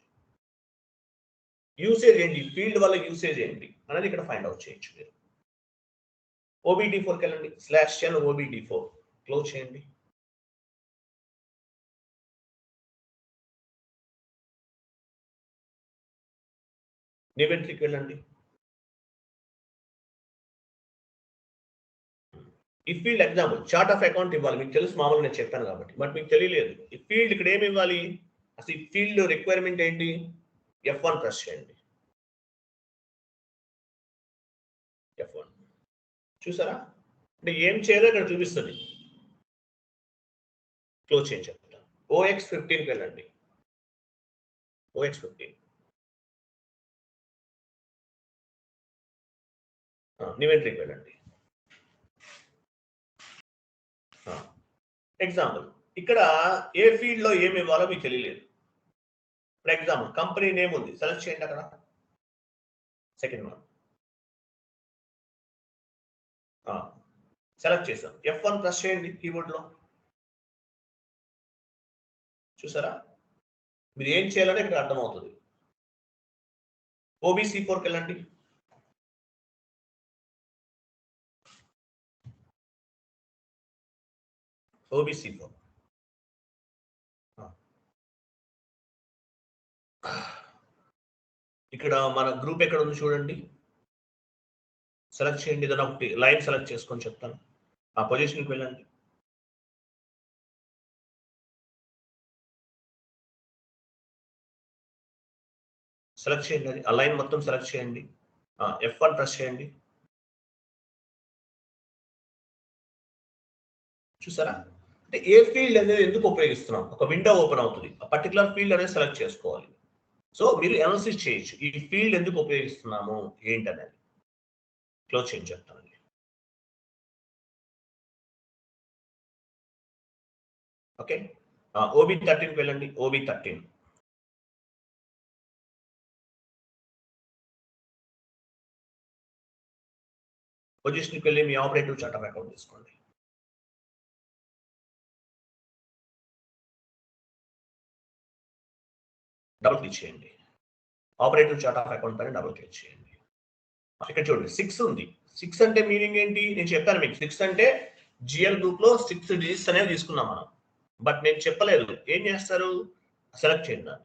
యూసేజ్ ఏంటి, ఫీల్డ్ వల్ల యూసేజ్ ఏంటి అనేది ఇక్కడ ఫైండ్ అవుట్ చేయొచ్చు మీరు. OBD4కి వెళ్ళండి, /n OBD4 క్లోజ్ చేయండి. న్యూ ఎంట్రీకి వెళ్ళండి. ఈ field example chart of account ఇవ్వాలి, మీకు తెలుసు మామూలుగా నేను చెప్పాను కాబట్టి, బట్ మీకు తెలియలేదు. ఈ ఫీల్డ్ ఇక్కడ ఏమి ఇవ్వాలి, అసలు ఈ ఫీల్డ్ రిక్వైర్మెంట్ ఏంటి, F1 ప్రెస్ చేయండి. F1 చూసారా, అంటే ఏం చేయాలో ఇక్కడ చూపిస్తుంది. క్లోజ్ చేయండి చెప్తాను. OX15కి వెళ్ళండి. OX15 న్యూ ఎంట్రీకి వెళ్ళండి. ఎగ్జాంపుల్ ఇక్కడ ఏ ఫీల్డ్ లో ఏమి ఇవ్వాలో మీకు తెలియలేదు. ఫర్ ఎగ్జాంపుల్ కంపెనీ నేమ్ ఉంది, సెలెక్ట్ చేయండి అక్కడ. సెకండ్ వన్ సెలెక్ట్ చేసాం. F1 ప్రెస్ చేయండి కీబోర్డ్ లో. చూసారా, మీరు ఏం చేయాలని ఇక్కడ అర్థమవుతుంది. OBC4కి వెళ్ళండి. OBC4 ఇక్కడ మన గ్రూప్ ఎక్కడ ఉంది చూడండి, సెలెక్ట్ చేయండి. ఏదైనా ఒకటి లైన్ సెలెక్ట్ చేసుకొని చెప్తాను. ఆ పొజిషన్కి వెళ్ళండి. సెలెక్ట్ చేయండి, అది ఆ లైన్ మొత్తం సెలెక్ట్ చేయండి. F1 ప్రెస్ చేయండి. చూసారా, అంటే ఏ ఫీల్డ్ అనేది ఎందుకు ఉపయోగిస్తున్నాం, ఒక విండో ఓపెన్ అవుతుంది, ఆ పర్టికులర్ ఫీల్డ్ అనేది సెలెక్ట్ చేసుకోవాలి. సో మీరు అనాలిసిస్ చేయొచ్చు, ఈ ఫీల్డ్ ఎందుకు ఉపయోగిస్తున్నాము ఏంటి అనేది. క్లోజ్ చేయండి చెప్తానండి. ఓకే, OB13కి వెళ్ళండి. OB13 పొజిషన్కి వెళ్ళి మీ ఆపరేటివ్ చార్ట్ ఆఫ్ అకౌంట్ తీసుకోండి. డబుల్ క్లిక్ చేయండి. ఆపరేటివ్ చార్ట్ ఆఫ్ అకౌంట్ పైన డబుల్ క్లిక్ చేయండి. ఇక్కడ చూడండి 6 ఉంది. 6 అంటే మీనింగ్ ఏంటి, నేను చెప్పాను మీకు. 6 అంటే GL గ్రూప్ లో 6 డిజిట్స్ అనేవి తీసుకున్నాం మనం, బట్ నేను చెప్పలేదు. ఏం చేస్తారు, సెలెక్ట్ చేయండి,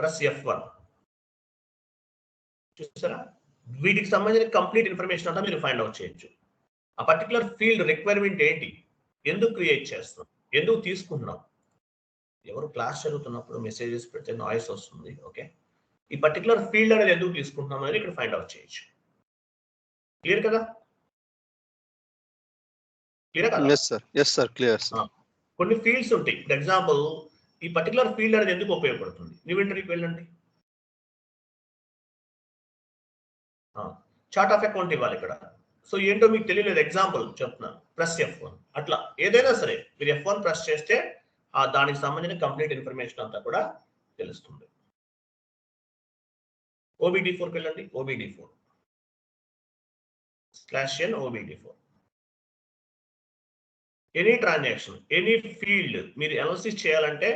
ప్రెస్ F1. చూసారా, వీటికి సంబంధించిన కంప్లీట్ ఇన్ఫర్మేషన్ అంతా మీరు ఫైండ్ అవుట్ చేయొచ్చు. ఆ పర్టికులర్ ఫీల్డ్ రిక్వైర్మెంట్ ఏంటి, ఎందుకు క్రియేట్ చేస్తున్నాం, ఎందుకు తీసుకుంటున్నాం. ఎవరు క్లాస్ చదువుతున్నప్పుడు మెసేజెస్ పెడితే నాయిస్ వస్తుంది. ఓకే, ఈ పర్టికులర్ ఫీల్డ్ అనేది ఎందుకు తీసుకుంటున్నాం అనేది ఇక్కడ ఫైండ్ అవుట్ చేయొచ్చు. క్లియర్ కదా, క్లియర్ కదా? yes sir clear sir. కొన్ని ఫీల్డ్స్ ఉంటాయి. ఫర్ ఎగ్జాంపుల్ ఈ పర్టికులర్ ఫీల్డ్ అనేది ఎందుకు ఉపయోగపడుతుంది, న్యూ ఎంట్రీకి వెళ్ళండి. చార్ట్ ఆఫ్ అకౌంట్ ఇవ్వాలి ఇక్కడ. సో ఏంటో మీకు తెలియలేదు, ఎగ్జాంపుల్ చెప్తున్నాను. Press F1. అట్లా ఏదైనా సరే మీరు F1 ప్రెస్ చేస్తే దానికి సంబంధించిన కంప్లీట్ ఇన్ఫర్మేషన్ అంతా కూడా తెలుస్తుంది. OBD4కి వెళ్ళండి. OBD4 /n OBD4 any transaction, any field మీరు అనాలిసిస్ చేయాలంటే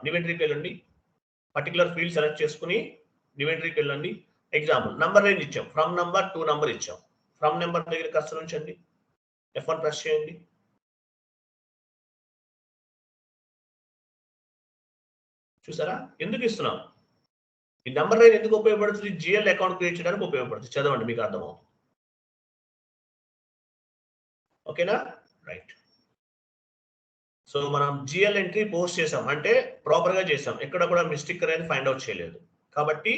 న్యూ ఎంట్రీకి వెళ్ళండి. పర్టికులర్ ఫీల్డ్ సెలెక్ట్ చేసుకుని న్యూ ఎంట్రీకి వెళ్ళండి. ఎగ్జాంపుల్ నంబర్ రేంజ్ ఇచ్చాం, ఫ్రమ్ నంబర్ టు నంబర్ ఇచ్చాం. ఫ్రమ్ నెంబర్ దగ్గర కర్సర్ ఉంచండి. F1 ప్రెస్ చేయండి. చూసారా, ఎందుకు ఇస్తున్నాం, ఈ నెంబర్ రేంజ్ ఎందుకు ఉపయోగపడుతుంది, GL అకౌంట్ క్రియేట్ చేయడానికి ఉపయోగపడుతుంది. చదవండి, మీకు అర్థమవుతుంది. ఓకేనా, రైట్. సో మనం GL ఎంట్రీ పోస్ట్ చేసాం అంటే ప్రాపర్ గా చేసాం, ఎక్కడ కూడా మిస్టేక్ అనేది ఫైండ్ అవుట్ చేయలేదు. కాబట్టి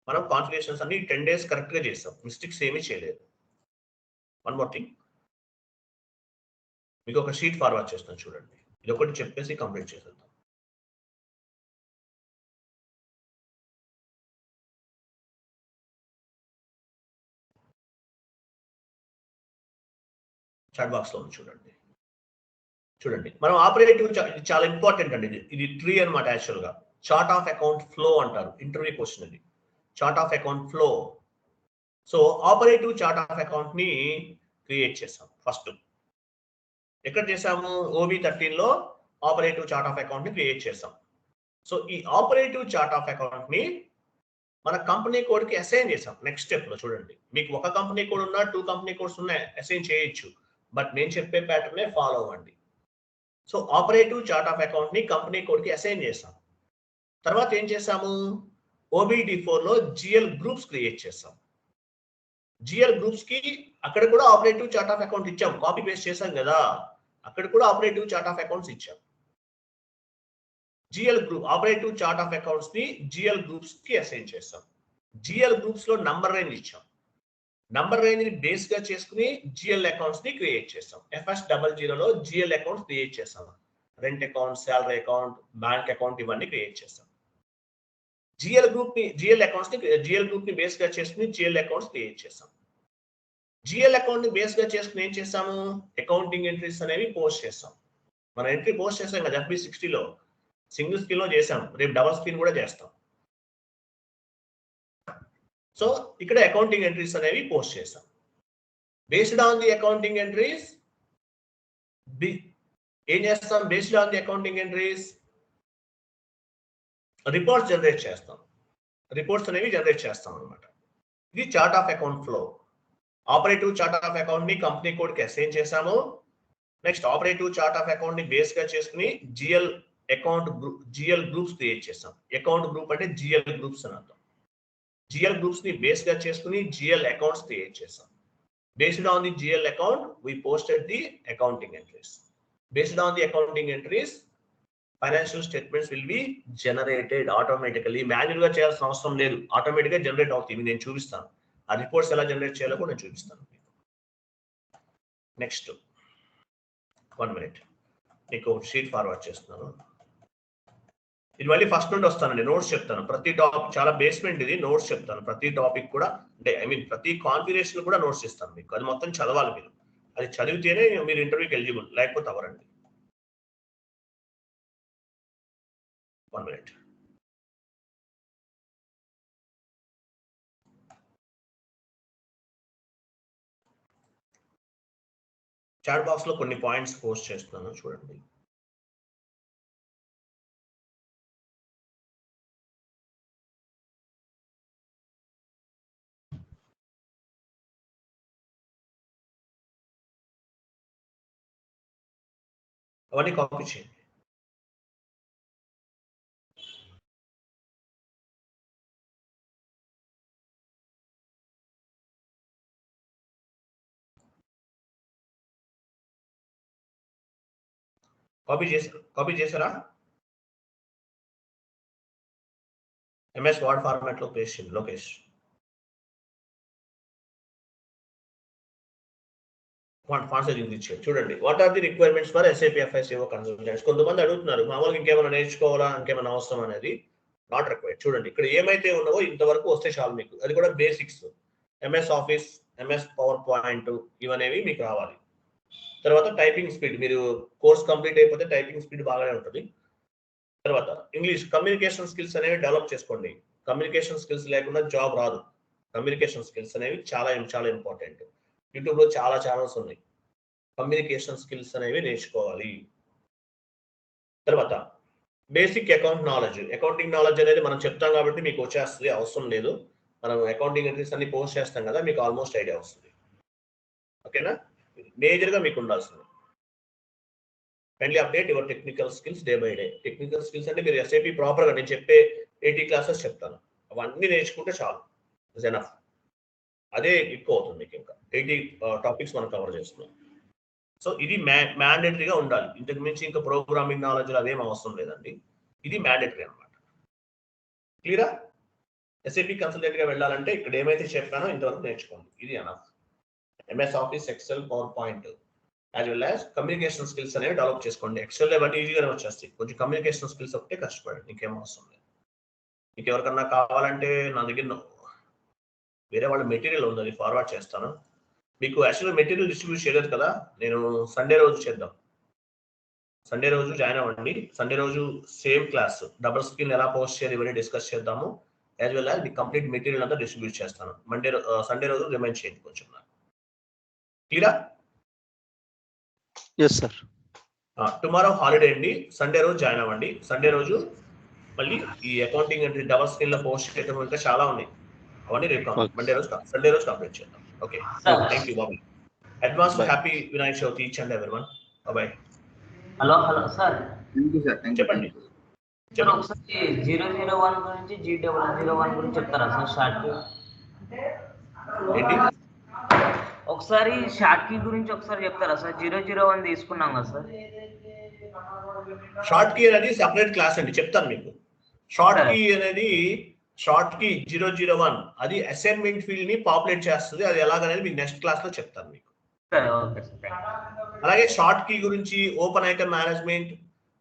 మనం కాన్ఫిగరేషన్స్ అన్ని 10 days కరెక్ట్ గా చేసాం, మిస్టేక్స్ ఏమీ చేయలేదు. వన్ మోర్ థింగ్, మీకు ఒక షీట్ ఫార్వర్డ్ చేస్తాను చూడండి. ఇది ఒకటి చెప్పేసి కంప్లీట్ చేసేద్దాం. చాట్ బాక్స్ లో చూడండి. చూడండి, మనం ఆపరేటివ్ చాలా ఇంపార్టెంట్ అండి. ఇది ట్రీ అనమాట. యాక్చువల్ గా చార్ట్ ఆఫ్ అకౌంట్ ఫ్లో అంటారు, ఇంటర్వ్యూ క్వశ్చన్ ఇది. Chart of account flow. So operative chart of account ని క్రియేట్ చేసాం. ఫస్ట్ ఎక్కడ చేసాము, OB13 లో ఆపరేటివ్ చార్ట్ ఆఫ్ అకౌంట్ ని క్రియేట్ చేసాం. సో ఈ ఆపరేటివ్ చార్ట్ ఆఫ్ అకౌంట్ ని మన కంపెనీ కోడ్ కి అసైన్ చేసాం. నెక్స్ట్ స్టెప్ లో చూడండి, మీకు ఒక కంపెనీ కోడ్ ఉన్నా 2 కంపెనీ కోడ్స్ ఉన్నా అసైన్ చేయొచ్చు, బట్ నేను చెప్పే ప్యాటర్న్ ఫాలో అవ్వండి. So operative chart of account ని కంపెనీ కోడ్ కి అసైన్ చేసాం. తర్వాత ఏం చేసాము, OBD4 లో GL గ్రూప్స్ క్రియేట్ చేసాం. GL గ్రూప్స్ కి అక్కడ కూడా ఆపరేటివ్ చార్ట్ ఆఫ్ అకౌంట్ ఇచ్చాం, కాపీ పేస్ట్ చేసాం కదా, అక్కడ కూడా ఆపరేటివ్ చార్ట్ ఆఫ్ అకౌంట్స్ ఇచ్చాం. GL group operative chart of accounts ని GL గ్రూప్స్ కి అసైన్ చేస్తాం. GL గ్రూప్స్ లో నంబర్ రేంజ్ ఇచ్చాం. నంబర్ రేంజ్ ని బేస్ గా చేసుకుని GL అకౌంట్స్ ని క్రియేట్ చేస్తాం. FS00 లో GL అకౌంట్స్ క్రియేట్ చేస్తాం. Rent account, salary account, bank account ఇవన్నీ క్రియేట్ చేస్తాం. GL గ్రూప్ ని బేస్ గా చేసుకుని GL అకౌంట్స్ క్రియేట్ చేస్తాం. GL అకౌంట్ ని బేస్ గా చేసుకుని ఏం చేస్తాము, అకౌంటింగ్ ఎంట్రీస్ అనేవి పోస్ట్ చేస్తాం. మనం ఎంట్రీ పోస్ట్ చేస్తాం కదా FB60 లో, సింగిల్ స్క్రీన్ లో చేసాం, రేపు డబల్ స్క్రీన్ కూడా చేస్తాం. సో ఇక్కడ అకౌంటింగ్ ఎంట్రీస్ అనేవి పోస్ట్ చేస్తాం. Based on the accounting entries ఏం చేస్తాం, based on the accounting entries reports generate చేస్తాం. రిపోర్ట్స్ అనేవి జనరేట్ చేస్తాం అనమాట. ఇది chart of account flow. Operative chart of account ని కంపెనీ కోడ్ కి అసైన్ చేసాము. Next operative chart of account ని బేస్ గా చేసుకుని GL గ్రూప్స్ క్రియేట్ చేస్తాం. అకౌంట్ గ్రూప్ అంటే GL గ్రూప్స్ అని అర్థం. GL గ్రూప్స్ ని బేస్ గా చేసుకుని GL అకౌంట్స్ క్రియేట్ చేస్తాం. Based on the GL account we posted the accounting entries. Based on the accounting entries financial statements will be generated automatically. Manual గా చేయాల్సిన అవసరం లేదు, ఆటోమేటిక్ గా జనరేట్ అవుతుంది. నేను చూపిస్తాను ఆ రిపోర్ట్స్ ఎలా జనరేట్ చేయాలో కూడా నేను చూపిస్తాను. నెక్స్ట్ 1 minute మీకు షీట్ ఫార్వర్డ్ చేస్తున్నాను. ఇది మళ్ళీ ఫస్ట్ నుండి వస్తానండి, నోట్స్ చెప్తాను. ప్రతి టాపిక్ చాలా బేస్మెంట్, ఇది నోట్స్ చెప్తాను. ప్రతి టాపిక్ కూడా అంటే ప్రతి కాన్ఫిగరేషన్ కూడా నోట్స్ ఇస్తాను మీకు. అది మొత్తం చదవాలి మీరు, అది చదివితేనే మీరు ఇంటర్వ్యూకి ఎలిజిబుల్, లేకపోతే అవ్వరండి. 1 minute. చాట్ బాక్స్ లో కొన్ని పాయింట్స్ పోస్ట్ చేస్తున్నాను, చూడండి. అవన్నీ కాపీ చేయండి. కాపీ చేశారా? MS వర్డ్ ఫార్మాట్ లో పేస్ట్ చేయండి. లోకేష్ ఫాంట్ సైజింగ్ ఇచ్చారు. చూడండి, what are the requirements for SAP FICO consultants. కొంతమంది అడుగుతున్నారు మామూలుగా ఇంకేమైనా నేర్చుకోవాలా, ఇంకేమైనా అవసరం అనేది. Not required. చూడండి, ఇక్కడ ఏమైతే ఉన్నావో ఇంతవరకు వస్తే చాలు మీకు. అది కూడా basics, MS Office, MS PowerPoint ఇవనేవి మీకు రావాలి. తర్వాత టైపింగ్ స్పీడ్, మీరు కోర్స్ కంప్లీట్ అయిపోతే టైపింగ్ స్పీడ్ బాగానే ఉంటుంది. తర్వాత ఇంగ్లీష్ కమ్యూనికేషన్ స్కిల్స్ అనేవి డెవలప్ చేసుకోండి. కమ్యూనికేషన్ స్కిల్స్ లేకుండా జాబ్ రాదు. కమ్యూనికేషన్ స్కిల్స్ అనేవి చాలా చాలా ఇంపార్టెంట్. యూట్యూబ్ లో చాలా ఛానల్స్ ఉన్నాయి, కమ్యూనికేషన్ స్కిల్స్ అనేవి నేర్చుకోవాలి. తర్వాత basic account knowledge. Accounting knowledge అనేది మనం చెప్తాం కాబట్టి మీకు వచ్చేస్తుంది, అవసరం లేదు. మనం అకౌంటింగ్ ఎంట్రీస్ అన్ని పోస్ట్ చేస్తాం కదా, మీకు ఆల్మోస్ట్ ఐడియా వస్తుంది. ఓకేనా? మేజర్ గా మీకు ఉండాల్సింది. Kindly update your technical skills day by day. Technical skills అంటే మీరు SAP ప్రాపర్ గా నేను చెప్పే 80 క్లాసెస్ చెప్తాను, అవన్నీ నేర్చుకుంటే చాలు, ఇస్ ఎనఫ్. అదే ఎక్కువ అవుతుంది మీకు. ఇంకా 80 టాపిక్స్ మనం కవర్ చేస్తున్నాం. సో ఇది మ్యాండేటరీగా ఉండాలి. ఇంతకు మించి ఇంకా ప్రోగ్రామింగ్ నాలెడ్జ్ అదేం అవసరం లేదండి, ఇది మ్యాండేటరీ అనమాట. క్లియరా? SAP కన్సల్టెంట్ గా వెళ్ళాలంటే ఇక్కడ ఏమైతే చెప్పానో ఇంతవరకు నేర్చుకోండి, ఇది enough. MS office, Excel, PowerPoint as well as communication skills అనేవి డెవలప్ చేసుకోండి. ఎక్సెల్ అవన్నీ ఈజీగానే వచ్చేస్తాయి, కొంచెం కమ్యూనికేషన్ స్కిల్స్ ఒకటే కష్టపడండి, ఇంకేం అవసరం లేదు. మీకు ఎవరికన్నా కావాలంటే నా దగ్గర వేరే వాళ్ళ మెటీరియల్ ఉంది, అది ఫార్వర్డ్ చేస్తాను మీకు. యాక్చువల్గా మెటీరియల్ డిస్ట్రిబ్యూట్ చేయలేదు కదా, నేను సండే రోజు చేద్దాం. సండే రోజు జాయిన్ అవ్వండి. సండే రోజు సేమ్ క్లాస్, డబుల్ స్క్రీన్ ఎలా పోస్ట్ చేయాలి ఇవన్నీ డిస్కస్ చేద్దాము. యాజ్ వెల్ యాజ్ మీ కంప్లీట్ మెటీరియల్ అంతా డిస్ట్రిబ్యూట్ చేస్తాను. సండే రోజు రిమైండ్ చేయండి కొంచెం. క్లియరా? yes sir. టుమారో హాలిడే అండి, సండే రోజు జాయిన్ అవ్వండి. సండే రోజు మళ్ళీ ఈ అకౌంటింగ్ ఎంట్రీ డబల్ స్క్రీన్ లో పోస్ట్ చేయడం ఇంకా చాలా ఉన్నాయి. అవన్నీ రేపు Okay. మండే రోజు సండే రోజు కంప్లీట్ చేద్దాం. Okay, thank you Babu. Advance Bye. Happy Vinayaka Chavithi each and everyone. Bye. Hello sir చెప్పండి. సార్ ఒకసారి 001 గురించి G001 గురించి చెప్తారా సార్ షార్ట్ కీ? ఏంటి? ఒకసారి షార్ట్ కీ గురించి ఒకసారి చెప్తారా సార్? 001 తీసుకున్నాం కదా సార్. షార్ట్ కీ అనేది సెపరేట్ క్లాస్ అండి, చెప్తాను మీకు. షార్ట్ కీ అనేది షార్ట్ కీ 001 అది అసైన్మెంట్ ఫీల్డ్ ని పాపులేట్ చేస్తుంది. అది ఎలాగనేది మీకు నెక్స్ట్ క్లాస్ లో చెప్తాను మీకు. Okay sir. అలాగే షార్ట్ కీ గురించి open icon management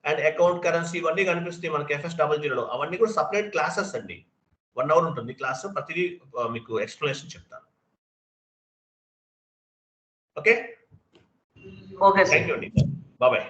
and account currency ఇవన్నీ కనిపిస్తాయి మనకి FS00లో. అవన్నీ కూడా సపరేట్ క్లాసెస్ అండి. 1 hour ఉంటుంది క్లాస్, ప్రతిదీ మీకు ఎక్స్ప్లెనేషన్ చెప్తాను. Okay, okay sir. Thank you అండి. బాయ్.